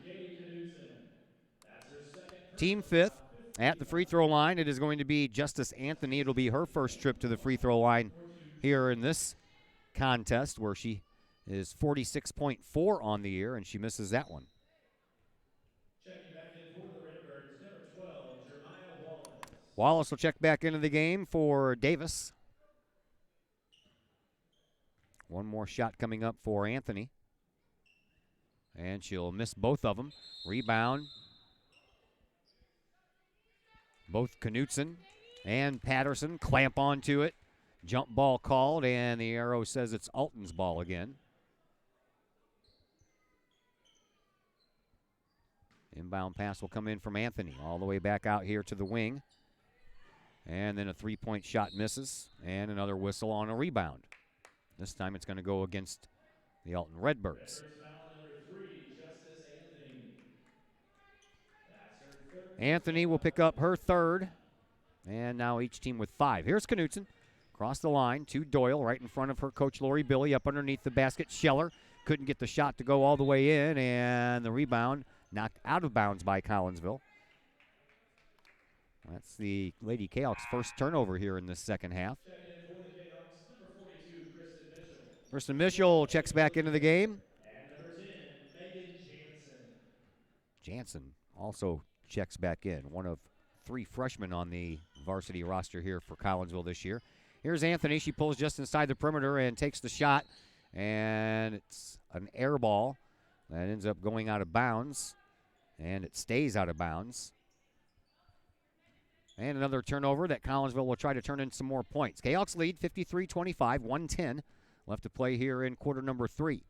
Team 5th. At the free throw line, it is going to be Justice Anthony. It'll be her first trip to the free throw line here in this contest, where she is 46.4 on the year, and she misses that one. Checking back in for the Redbirds, number 12, Jeremiah Wallace. Wallace will check back into the game for Davis. One more shot coming up for Anthony. And she'll miss both of them. Rebound. Both Knutson and Patterson clamp onto it. Jump ball called, and the arrow says it's Alton's ball again. Inbound pass will come in from Anthony all the way back out here to the wing. And then a three-point shot misses, and another whistle on a rebound. This time it's going to go against the Alton Redbirds. Anthony will pick up her third, and now each team with 5. Here's Knutson. Across the line to Doyle, right in front of her coach Lori Billy, up underneath the basket. Scheller couldn't get the shot to go all the way in, and the rebound knocked out of bounds by Collinsville. That's the Lady Kahoks' first turnover here in this second half. Kristen Mitchell checks back into the game. And number 10, Megan Jansen. Jansen also checks back in, one of 3 freshmen on the varsity roster here for Collinsville this year. Here's Anthony. She pulls just inside the perimeter and takes the shot, and it's an air ball that ends up going out of bounds, and it stays out of bounds. And another turnover that Collinsville will try to turn in some more points. Kahoks lead 53-25, 1:10 left to play here in quarter number 3.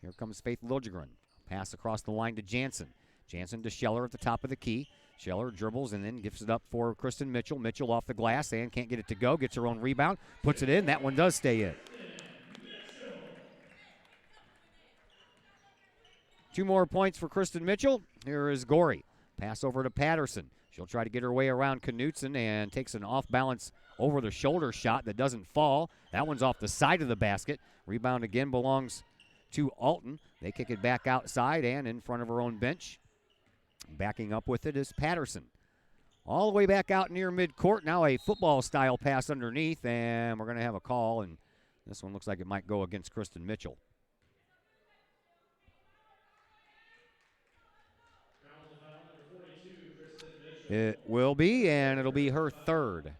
Here comes Faith Liljegren. Pass across the line to Jansen. Jansen to Scheller at the top of the key. Scheller dribbles and then gives it up for Kristen Mitchell. Mitchell off the glass and can't get it to go. Gets her own rebound. Puts it in. That one does stay in. 2 more points for Kristen Mitchell. Here is Gorey. Pass over to Patterson. She'll try to get her way around Knutson and takes an off-balance over-the-shoulder shot that doesn't fall. That one's off the side of the basket. Rebound again belongs to Alton. They kick it back outside and in front of her own bench. Backing up with it is Patterson. All the way back out near midcourt. Now a football-style pass underneath, and we're going to have a call, and this one looks like it might go against Kristen Mitchell. It will be, and it'll be her third.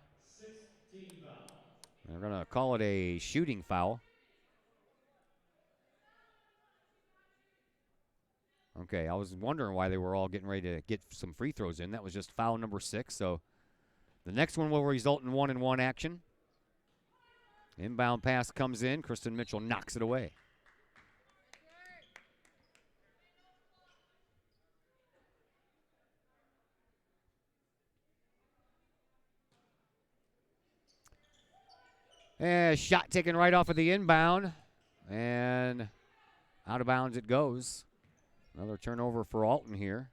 They're going to call it a shooting foul. Okay, I was wondering why they were all getting ready to get some free throws in. That was just foul number 6, so the next one will result in 1-and-1 action. Inbound pass comes in. Kristen Mitchell knocks it away. Shot taken right off of the inbound, and out of bounds it goes. Another turnover for Alton here.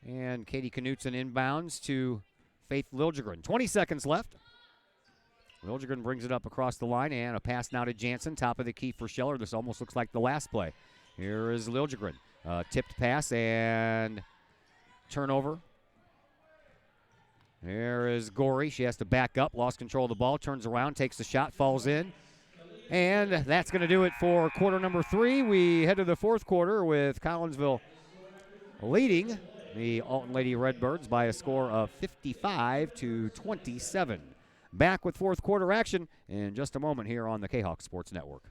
And Katie Knutson inbounds to Faith Liljegren. 20 seconds left. Liljegren brings it up across the line, and a pass now to Jansen, top of the key for Scheller. This almost looks like the last play. Here is Liljegren. Tipped pass and turnover. There is Gorey. She has to back up, lost control of the ball, turns around, takes the shot, falls in. And that's going to do it for quarter number 3. We head to the fourth quarter with Collinsville leading the Alton Lady Redbirds by a score of 55-27. Back with fourth quarter action in just a moment here on the Kahok Sports Network.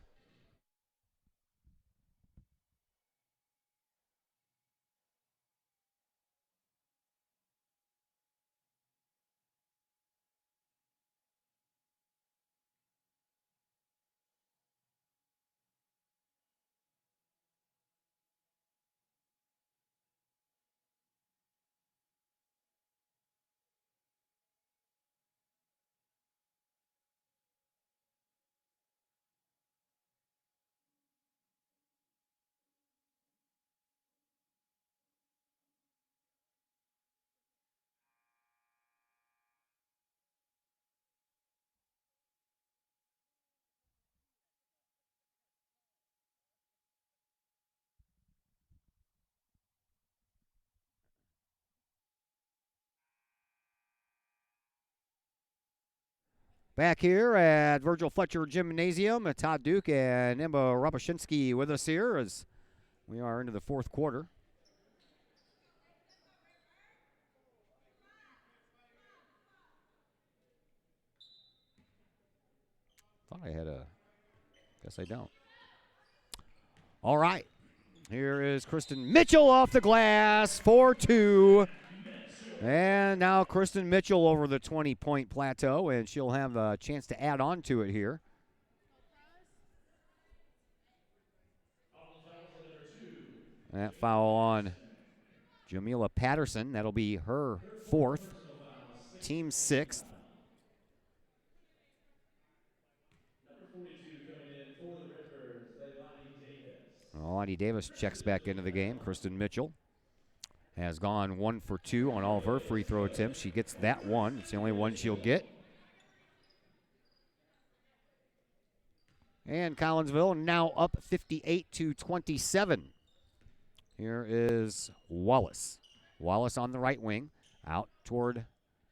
Back here at Virgil Fletcher Gymnasium, Todd Duke and Emma Roboshinsky with us here as we are into the fourth quarter. Thought I had a, guess I don't. All right, here is Kristen Mitchell off the glass, 4-2. And now Kristen Mitchell over the 20-point plateau, and she'll have a chance to add on to it here. That foul on Jamila Patterson. That'll be her fourth, team sixth. Lonnie Davis checks back into the game. Kristen Mitchell has gone 1 for 2 on all of her free throw attempts. She gets that one. It's the only one she'll get. And Collinsville now up 58-27. Here is Wallace. Wallace on the right wing, out toward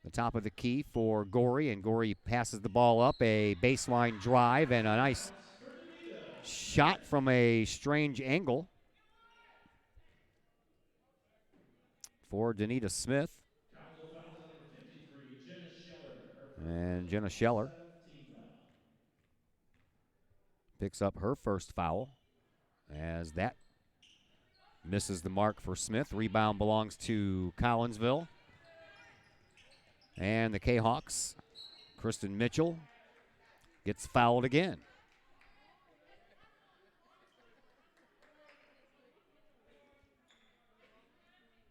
the top of the key for Gorey, and Gorey passes the ball up, a baseline drive, and a nice shot from a strange angle for Danita Smith. And Jenna Scheller picks up her first foul as that misses the mark for Smith. Rebound belongs to Collinsville. And the Kahawks, Kristen Mitchell gets fouled again.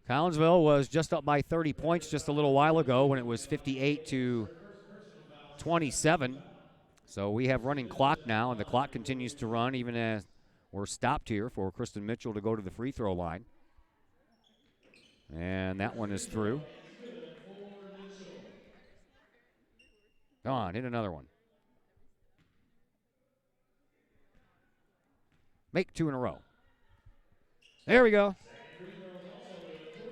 Collinsville was just up by 30 points just a little while ago when it was 58-27. So we have running clock now, and the clock continues to run even as we're stopped here for Kristen Mitchell to go to the free throw line. And that one is through. Come on, hit another one. Make 2 in a row. There we go.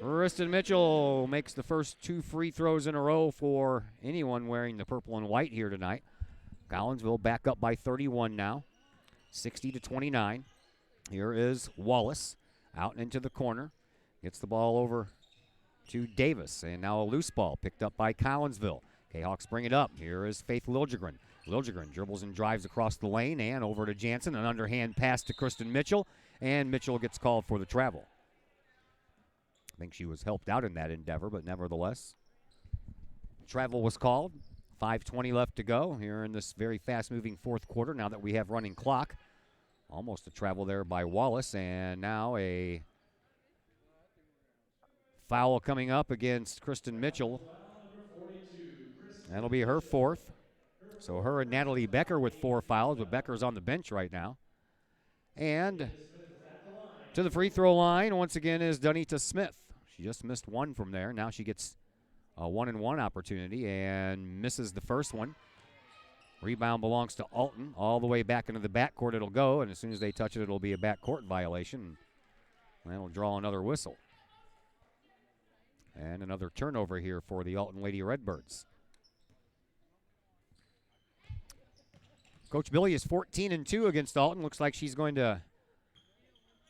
Kristen Mitchell makes the first 2 free throws in a row for anyone wearing the purple and white here tonight. Collinsville back up by 31 now, 60-29. Here is Wallace out into the corner. Gets the ball over to Davis, and now a loose ball picked up by Collinsville. Kahawks bring it up. Here is Faith Liljegren. Liljegren dribbles and drives across the lane and over to Jansen. An underhand pass to Kristen Mitchell, and Mitchell gets called for the travel. I think she was helped out in that endeavor, but nevertheless, travel was called. 5:20 left to go here in this very fast-moving fourth quarter now that we have running clock. Almost a travel there by Wallace, and now a foul coming up against Kristen Mitchell. That'll be her fourth. So her and Natalie Becker with 4 fouls, but Becker's on the bench right now. And to the free throw line once again is Danita Smith. She just missed one from there. Now she gets a 1-and-1 opportunity and misses the first one. Rebound belongs to Alton. All the way back into the backcourt it'll go, and as soon as they touch it, it'll be a backcourt violation. And that'll draw another whistle. And another turnover here for the Alton Lady Redbirds. Coach Billy is 14-2 against Alton. Looks like she's going to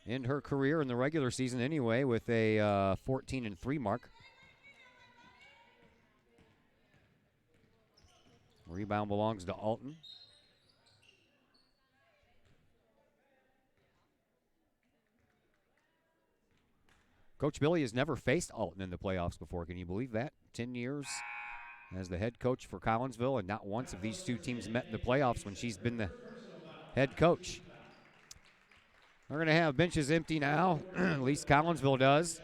end her career in the regular season anyway with a 14-3 mark. Rebound belongs to Alton. Coach Billy has never faced Alton in the playoffs before. Can you believe that? 10 years as the head coach for Collinsville, and not once have these two teams met in the playoffs when she's been the head coach. We're going to have benches empty now. At least Collinsville does.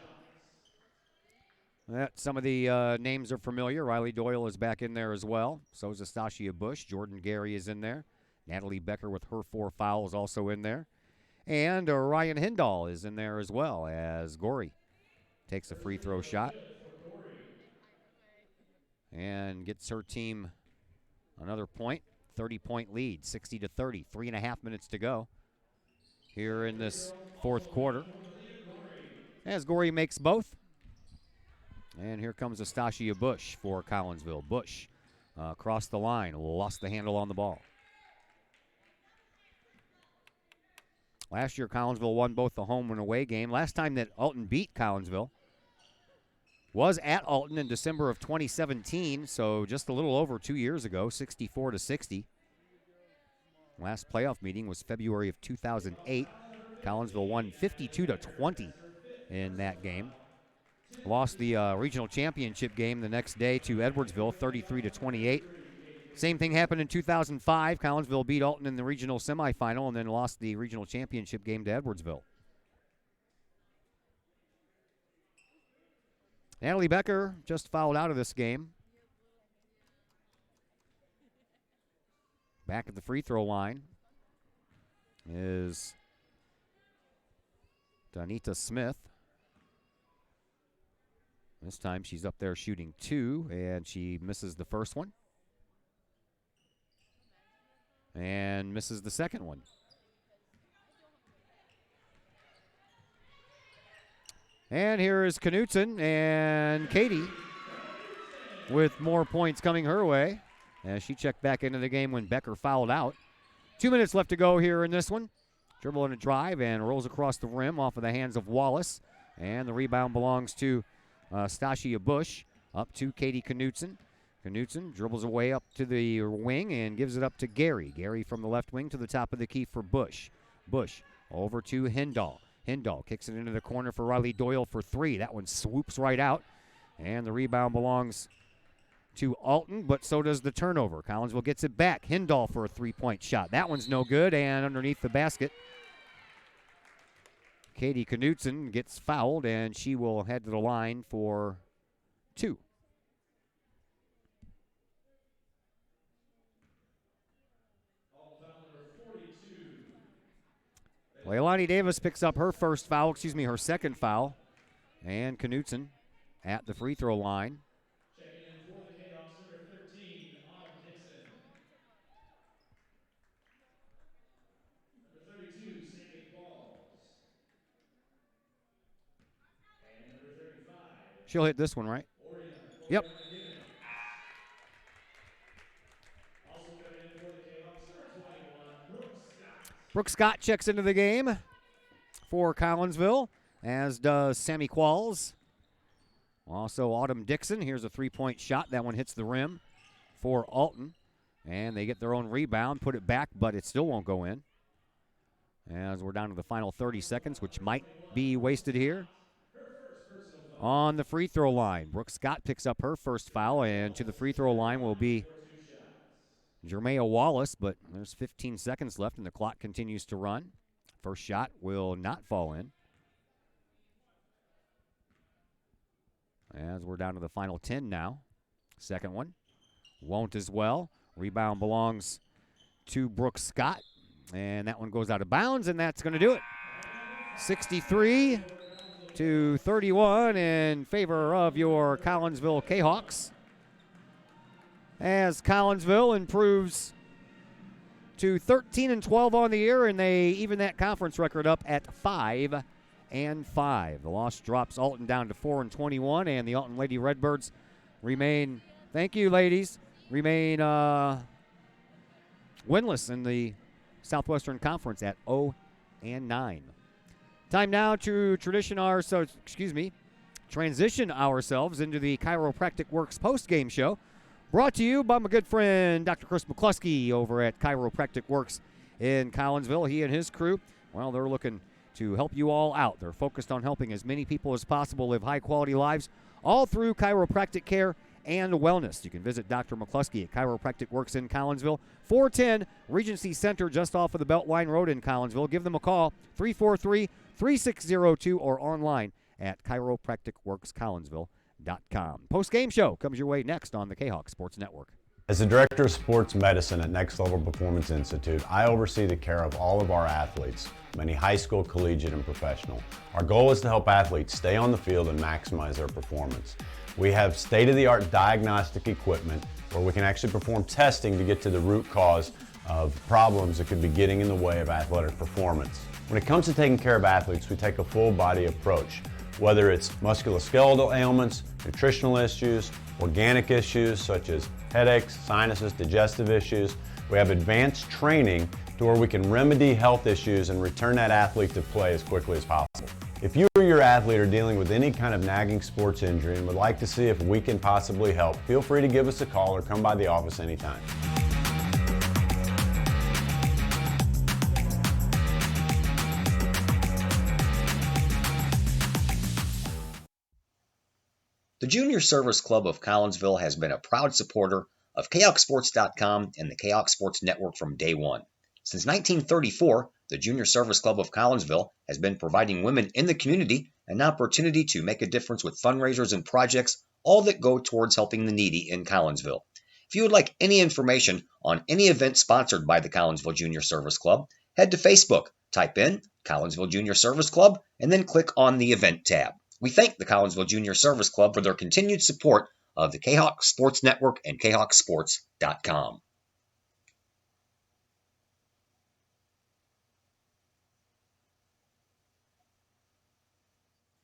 Some of the names are familiar. Riley Doyle is back in there as well. So is Astasia Bush. Jordan Gary is in there. Natalie Becker with her 4 fouls also in there. And Ryan Hindall is in there as well as Gorey takes a free throw shot and gets her team another point. 30-point lead, 60-30. 3.5 minutes to go here in this fourth quarter. As Gorey makes both. And here comes Astasia Bush for Collinsville. Bush across the line, lost the handle on the ball. Last year, Collinsville won both the home and away game. Last time that Alton beat Collinsville was at Alton in December of 2017, so just a little over 2 years ago, 64-60. Last playoff meeting was February of 2008. Collinsville won 52-20 in that game. Lost the regional championship game the next day to Edwardsville, 33-28. Same thing happened in 2005. Collinsville beat Alton in the regional semifinal and then lost the regional championship game to Edwardsville. Natalie Becker just fouled out of this game. Back at the free throw line is Donita Smith. This time she's up there shooting 2, and she misses the first one. And misses the second one. And here is Knutson and Katie with more points coming her way as she checked back into the game when Becker fouled out. 2 minutes left to go here in this one. Dribble and a drive and rolls across the rim off of the hands of Wallace. And the rebound belongs to Stasia Bush. Up to Katie Knutson. Knutson dribbles away up to the wing and gives it up to Gary. Gary from the left wing to the top of the key for Bush. Bush over to Hindall. Hindall kicks it into the corner for Riley Doyle for 3. That one swoops right out. And the rebound belongs to Alton, but so does the turnover. Collinsville gets it back. Hindall for a 3-point shot. That one's no good, and underneath the basket, Katie Knutson gets fouled, and she will head to the line for 2. Leilani Davis picks up her her second foul. And Knutson at the free throw line. Checking in for the Kahoks, number 13, Autumn Dixon. Number 32, Sammy Qualls. And number 35. She'll hit this one, right? Yep. Also coming in for the Kahoks, number 21, Brooke Scott. Brooke Scott checks into the game for Collinsville, as does Sammy Qualls. Also Autumn Dixon. Here's a 3-point shot. That one hits the rim for Alton. And they get their own rebound, put it back, but it still won't go in. As we're down to the final 30 seconds, which might be wasted here. On the free throw line, Brooke Scott picks up her first foul, and to the free throw line will be Jermea Wallace, but there's 15 seconds left, and the clock continues to run. First shot will not fall in. As we're down to the final 10 now. Second one won't as well. Rebound belongs to Brooke Scott, and that one goes out of bounds, and that's going to do it. 63-31 in favor of your Collinsville Kahawks. As Collinsville improves to 13-12 on the year, and they even that conference record up at 5-5. The loss drops Alton down to 4-21, and the Alton Lady Redbirds remain, thank you ladies, remain winless in the Southwestern Conference at 0-9. Time now to transition ourselves into the Chiropractic Works post-game show. Brought to you by my good friend, Dr. Chris McCluskey over at Chiropractic Works in Collinsville. He and his crew, well, they're looking to help you all out. They're focused on helping as many people as possible live high-quality lives, all through chiropractic care and wellness. You can visit Dr. McCluskey at Chiropractic Works in Collinsville, 410 Regency Center, just off of the Beltline Road in Collinsville. Give them a call, 343-3602, or online at chiropracticworkscollinsville.com. Post-game show comes your way next on the Kahok Sports Network. As the Director of Sports Medicine at Next Level Performance Institute, I oversee the care of all of our athletes, many high school, collegiate, and professional. Our goal is to help athletes stay on the field and maximize their performance. We have state-of-the-art diagnostic equipment where we can actually perform testing to get to the root cause of problems that could be getting in the way of athletic performance. When it comes to taking care of athletes, we take a full-body approach. Whether it's musculoskeletal ailments, nutritional issues, organic issues such as headaches, sinuses, digestive issues. We have advanced training to where we can remedy health issues and return that athlete to play as quickly as possible. If you or your athlete are dealing with any kind of nagging sports injury and would like to see if we can possibly help, feel free to give us a call or come by the office anytime. The Junior Service Club of Collinsville has been a proud supporter of KahokSports.com and the Kahok Sports Network from day one. Since 1934, the Junior Service Club of Collinsville has been providing women in the community an opportunity to make a difference with fundraisers and projects, all that go towards helping the needy in Collinsville. If you would like any information on any event sponsored by the Collinsville Junior Service Club, head to Facebook, type in Collinsville Junior Service Club, and then click on the event tab. We thank the Collinsville Junior Service Club for their continued support of the Kahok Sports Network and KahokSports.com.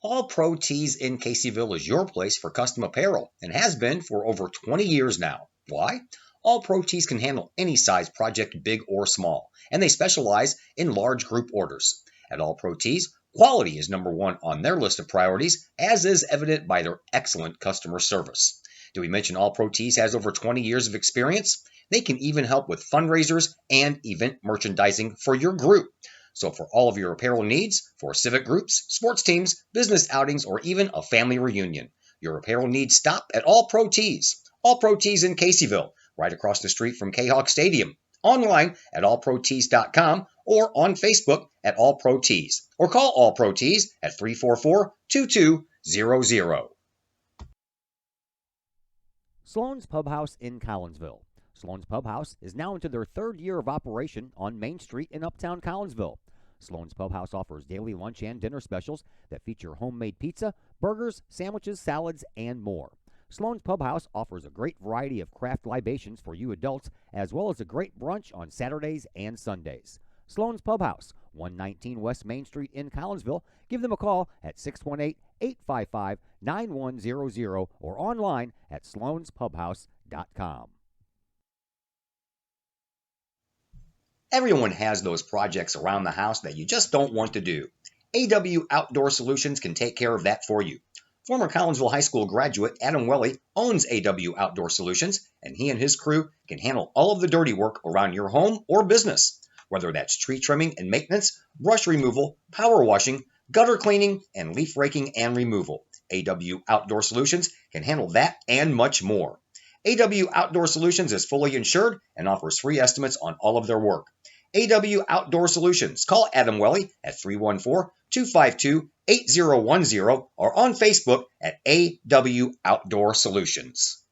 All Pro Tees in Caseyville is your place for custom apparel and has been for over 20 years now. Why? All Pro Tees can handle any size project, big or small, and they specialize in large group orders. At All Pro Tees, quality is number one on their list of priorities, as is evident by their excellent customer service. Did we mention All Pro Tees has over 20 years of experience? They can even help with fundraisers and event merchandising for your group. So for all of your apparel needs, for civic groups, sports teams, business outings, or even a family reunion, your apparel needs stop at All Pro Tees. All Pro Tees in Caseyville, right across the street from Kahok Stadium. Online at allprotees.com or on Facebook at All Pro Tees, or call All Pro Tees at 344-2200. Sloan's Pub House in Collinsville. Sloan's Pub House is now into their third year of operation on Main Street in Uptown Collinsville. Sloan's Pub House offers daily lunch and dinner specials that feature homemade pizza, burgers, sandwiches, salads, and more. Sloan's Pub House offers a great variety of craft libations for you adults, as well as a great brunch on Saturdays and Sundays. Sloan's Pub House, 119 West Main Street in Collinsville. Give them a call at 618-855-9100 or online at sloanspubhouse.com. Everyone has those projects around the house that you just don't want to do. AW Outdoor Solutions can take care of that for you. Former Collinsville High School graduate Adam Welly owns AW Outdoor Solutions, and he and his crew can handle all of the dirty work around your home or business, whether that's tree trimming and maintenance, brush removal, power washing, gutter cleaning, and leaf raking and removal. AW Outdoor Solutions can handle that and much more. AW Outdoor Solutions is fully insured and offers free estimates on all of their work. AW Outdoor Solutions. Call Adam Welly at 314-252-8010 or on Facebook at AW Outdoor Solutions.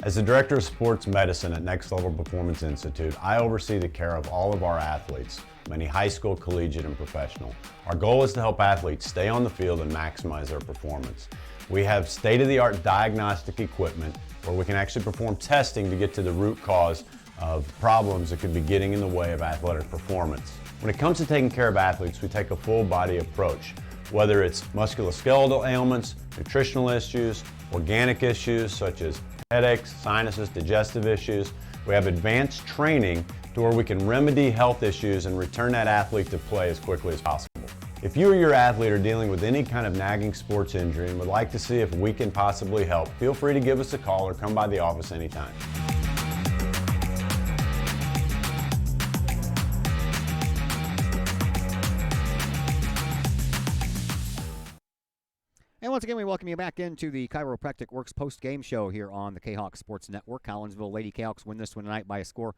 As the Director of Sports Medicine at Next Level Performance Institute, I oversee the care of all of our athletes, many high school, collegiate, and professional. Our goal is to help athletes stay on the field and maximize their performance. We have state-of-the-art diagnostic equipment where we can actually perform testing to get to the root cause of problems that could be getting in the way of athletic performance. When it comes to taking care of athletes, we take a full body approach, whether it's musculoskeletal ailments, nutritional issues, organic issues such as headaches, sinuses, digestive issues. We have advanced training to where we can remedy health issues and return that athlete to play as quickly as possible. If you or your athlete are dealing with any kind of nagging sports injury and would like to see if we can possibly help, feel free to give us a call or come by the office anytime. And once again, we welcome you back into the Chiropractic Works post-game show here on the Kahok Sports Network. Collinsville Lady Kahawks win this one tonight by a score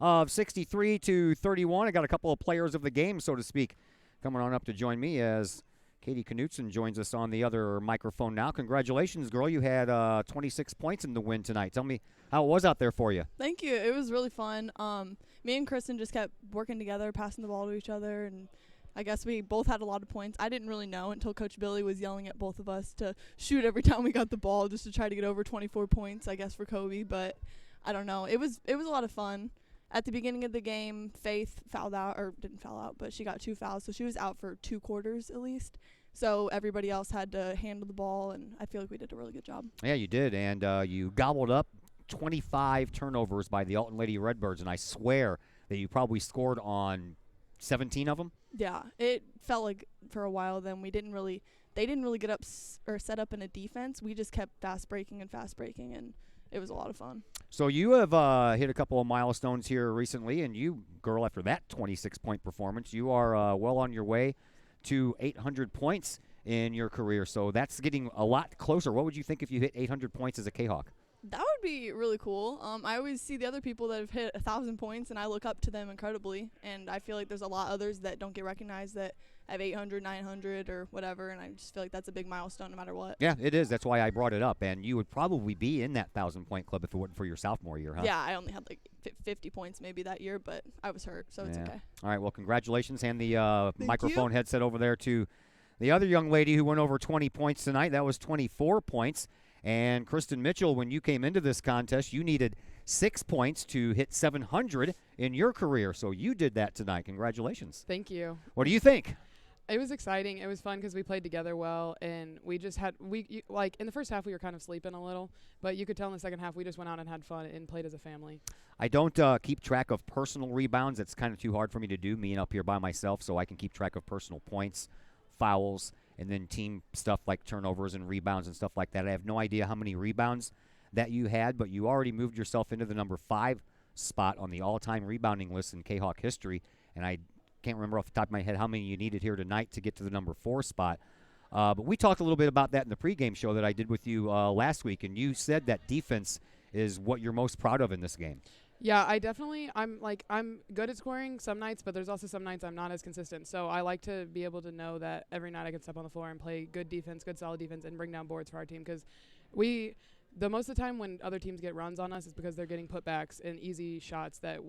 of 63-31. I got a couple of players of the game, so to speak, coming on up to join me as Katie Knutson joins us on the other microphone now. Congratulations, girl. You had 26 points in the win tonight. Tell me how it was out there for you. Thank you. It was really fun. Me and Kristen just kept working together, passing the ball to each other, and I guess we both had a lot of points. I didn't really know until Coach Billy was yelling at both of us to shoot every time we got the ball just to try to get over 24 points, I guess, for Kobe. But I don't know. It was a lot of fun. at the beginning of the game, Faith fouled out, or didn't foul out, but she got 2 fouls, so she was out for 2 quarters at least. So everybody else had to handle the ball, and I feel like we did a really good job. Yeah, you did, and you gobbled up 25 turnovers by the Alton Lady Redbirds, and I swear that you probably scored on 17 of them. Yeah, it felt like for a while then they didn't really get up or set up in a defense. We just kept fast breaking, and it was a lot of fun. So you have hit a couple of milestones here recently, and you, girl, after that 26-point performance, you are well on your way to 800 points in your career. So that's getting a lot closer. What would you think if you hit 800 points as a Kahok? That would be really cool. I always see the other people that have hit 1,000 points, and I look up to them incredibly. And I feel like there's a lot others that don't get recognized that have 800, 900, or whatever. And I just feel like that's a big milestone no matter what. Yeah, it is. That's why I brought it up. And you would probably be in that 1,000-point club if it wasn't for your sophomore year, huh? Yeah, I only had like 50 points maybe that year, but I was hurt, so it's okay. All right, well, congratulations. Hand the microphone headset over there to the other young lady who went over 20 points tonight. That was 24 points. And Kristen Mitchell, when you came into this contest, you needed 6 points to hit 700 in your career. So you did that tonight. Congratulations. Thank you. What do you think? It was exciting. It was fun because we played together well, and we just had like in the first half we were kind of sleeping a little, but you could tell in the second half we just went out and had fun and played as a family. I don't keep track of personal rebounds. It's kind of too hard for me to do, me and up here by myself, so I can keep track of personal points, fouls, and then team stuff like turnovers and rebounds and stuff like that. I have no idea how many rebounds that you had, but you already moved yourself into the number 5 spot on the all-time rebounding list in Kahok history, and I can't remember off the top of my head how many you needed here tonight to get to the number 4 spot. But we talked a little bit about that in the pregame show that I did with you last week, and you said that defense is what you're most proud of in this game. Yeah, I'm good at scoring some nights, but there's also some nights I'm not as consistent. So I like to be able to know that every night I can step on the floor and play good defense, good solid defense, and bring down boards for our team, because the most of the time when other teams get runs on us is because they're getting putbacks and easy shots that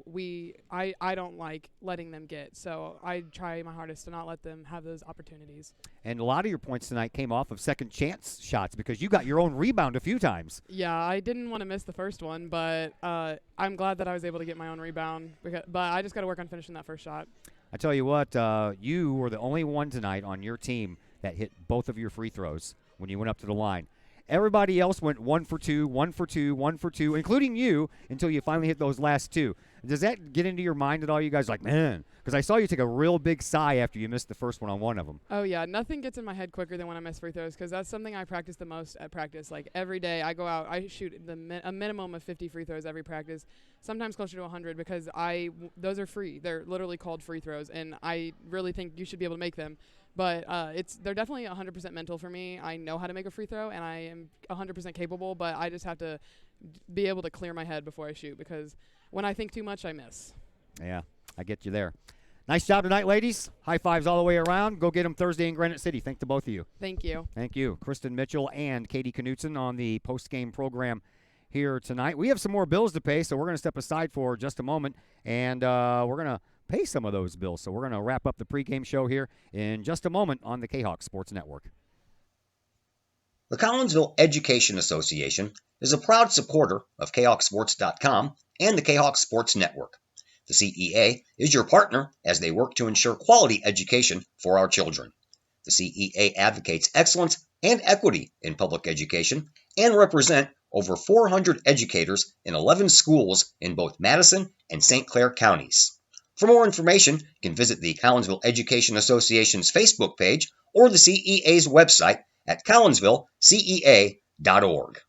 I don't like letting them get. So I try my hardest to not let them have those opportunities. And a lot of your points tonight came off of second chance shots because you got your own rebound a few times. Yeah, I didn't want to miss the first one, but I'm glad that I was able to get my own rebound. But I just got to work on finishing that first shot. I tell you what, you were the only one tonight on your team that hit both of your free throws when you went up to the line. Everybody else went 1 for 2, 1 for 2, 1 for 2, including you, until you finally hit those last 2. Does that get into your mind at all? You guys like, man, because I saw you take a real big sigh after you missed the first one on one of them. Oh, yeah. Nothing gets in my head quicker than when I miss free throws, because that's something I practice the most at practice. Like, every day I go out, I shoot a minimum of 50 free throws every practice, sometimes closer to 100, because those are free. They're literally called free throws, and I really think you should be able to make them. But they're definitely 100% mental for me. I know how to make a free throw, and I am 100% capable, but I just have to be able to clear my head before I shoot, because when I think too much, I miss. Yeah, I get you there. Nice job tonight, ladies. High fives all the way around. Go get them Thursday in Granite City. Thank to both of you. Thank you. Thank you. Kristen Mitchell and Katie Knutson on the post-game program here tonight. We have some more bills to pay, so we're going to step aside for just a moment, and we're going to pay some of those bills. So we're going to wrap up the pregame show here in just a moment on the Kahok Sports Network. The Collinsville Education Association is a proud supporter of KahokSports.com and the Kahok Sports Network. The CEA is your partner as they work to ensure quality education for our children. The CEA advocates excellence and equity in public education and represent over 400 educators in 11 schools in both Madison and St. Clair counties. For more information, you can visit the Collinsville Education Association's Facebook page or the CEA's website at collinsvillecea.org.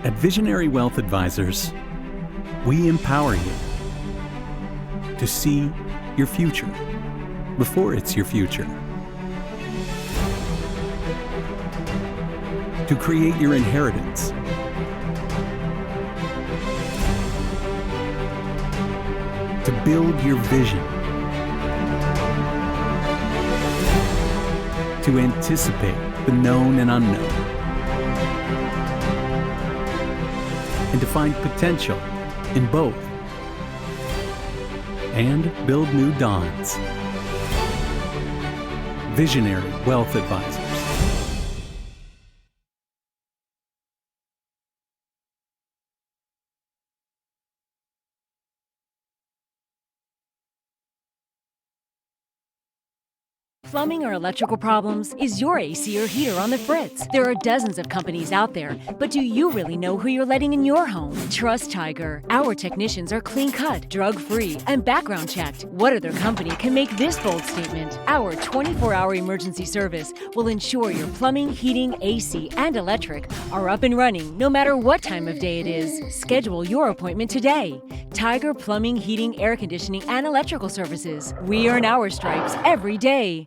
At Visionary Wealth Advisors, we empower you to see your future before it's your future. To create your inheritance. To build your vision. To anticipate the known and unknown. And to find potential in both. And build new dawns. Visionary Wealth Advisors. Plumbing or electrical problems? Is your AC or heater on the fritz? There are dozens of companies out there, but do you really know who you're letting in your home? Trust Tiger. Our technicians are clean-cut, drug-free, and background checked. What other company can make this bold statement? Our 24-hour emergency service will ensure your plumbing, heating, AC, and electric are up and running no matter what time of day it is. Schedule your appointment today. Tiger Plumbing, Heating, Air Conditioning, and Electrical Services. We earn our stripes every day.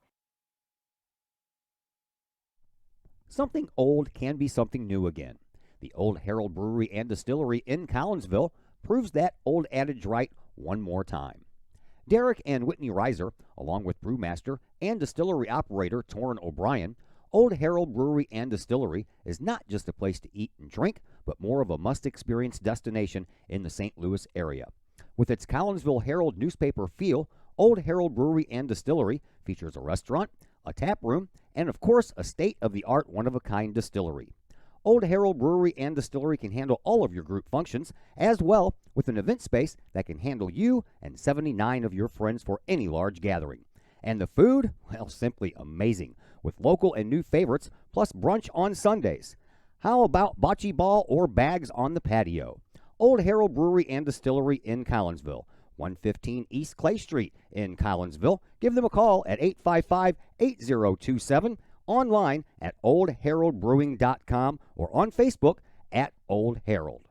Something old can be something new again. The Old Herald Brewery and Distillery in Collinsville proves that old adage right one more time. Derek and Whitney Reiser, along with brewmaster and distillery operator Torrin O'Brien, Old Herald Brewery and Distillery is not just a place to eat and drink, but more of a must-experience destination in the St. Louis area. With its Collinsville Herald newspaper feel, Old Herald Brewery and Distillery features a restaurant, a tap room, and of course a state-of-the-art one-of-a-kind distillery. Old Herald Brewery and Distillery can handle all of your group functions, as well with an event space that can handle you and 79 of your friends for any large gathering. And the food? Well, simply amazing, with local and new favorites, plus brunch on Sundays. How about bocce ball or bags on the patio? Old Herald Brewery and Distillery in Collinsville, 115 East Clay Street in Collinsville. Give them a call at 855-8027, online at oldheraldbrewing.com, or on Facebook at Old Herald.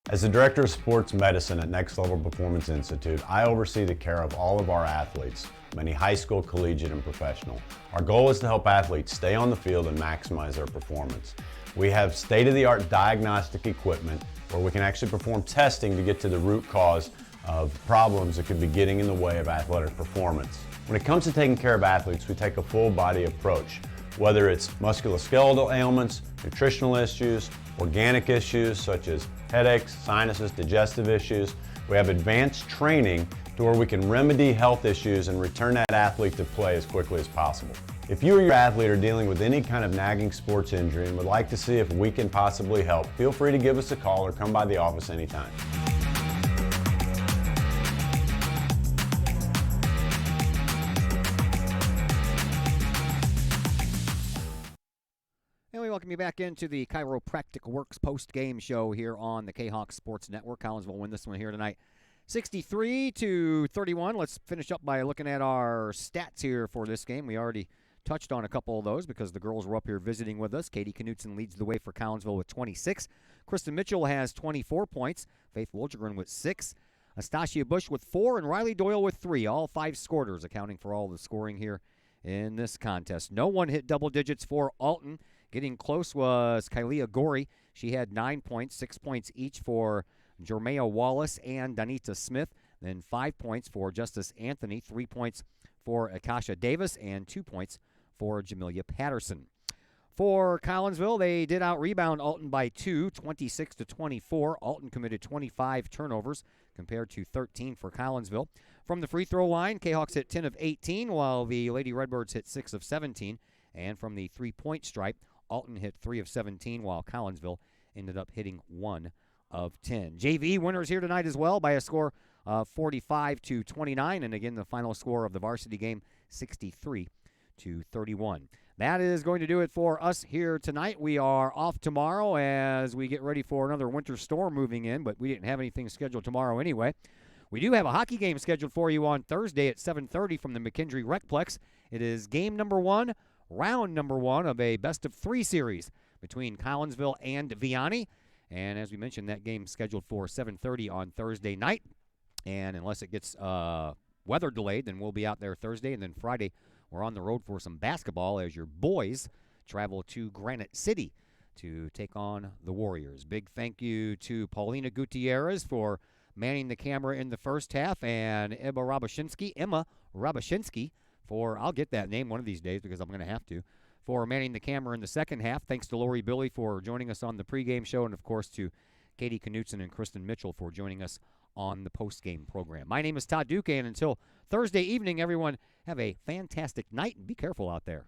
As the Director of Sports Medicine at Next Level Performance Institute, I oversee the care of all of our athletes, many high school, collegiate, and professional. Our goal is to help athletes stay on the field and maximize their performance. We have state-of-the-art diagnostic equipment where we can actually perform testing to get to the root cause of problems that could be getting in the way of athletic performance. When it comes to taking care of athletes, we take a full-body approach, whether it's musculoskeletal ailments, nutritional issues, organic issues such as headaches, sinuses, digestive issues. We have advanced training to where we can remedy health issues and return that athlete to play as quickly as possible. If you or your athlete are dealing with any kind of nagging sports injury and would like to see if we can possibly help, feel free to give us a call or come by the office anytime. And we welcome you back into the Chiropractic Works post-game show here on the Kahok Sports Network. Collinsville will win this one here tonight, 63-31. Let's finish up by looking at our stats here for this game. We already touched on a couple of those because the girls were up here visiting with us. Katie Knutson leads the way for Collinsville with 26. Kristen Mitchell has 24 points. Faith Woldgren with 6. Astasia Bush with 4, and Riley Doyle with 3. All 5 scorers, accounting for all the scoring here in this contest. No one hit double digits for Alton. Getting close was Kylea Gorey. She had 9 points, 6 points each for Jermea Wallace and Donita Smith. Then 5 points for Justice Anthony, 3 points for Akasha Davis, and 2 points for Jamelia Patterson. For Collinsville, they did out-rebound Alton by 2, 26-24. Alton committed 25 turnovers compared to 13 for Collinsville. From the free throw line, Kahawks hit 10 of 18, while the Lady Redbirds hit 6 of 17. And from the three-point stripe, Alton hit 3 of 17, while Collinsville ended up hitting 1 of 10. JV winners here tonight as well by a score of 45-29, and again the final score of the varsity game, 63-31. That is going to do it for us here tonight. We are off tomorrow as we get ready for another winter storm moving in, but we didn't have anything scheduled tomorrow anyway. We do have a hockey game scheduled for you on Thursday at 7:30 from the McKendree Recplex. It is game number 1, round number 1 of a best-of-3 series between Collinsville and Vianney. And as we mentioned, that game's scheduled for 7:30 on Thursday night. And unless it gets weather delayed, then we'll be out there Thursday. And then Friday, we're on the road for some basketball as your boys travel to Granite City to take on the Warriors. Big thank you to Paulina Gutierrez for manning the camera in the first half, and Emma Rabashinsky for, I'll get that name one of these days because I'm going to have to, for manning the camera in the second half. Thanks to Lori Billy for joining us on the pregame show, and of course to Katie Knutson and Kristen Mitchell for joining us on the postgame program. My name is Todd Duque, and until Thursday evening, everyone, have a fantastic night and be careful out there.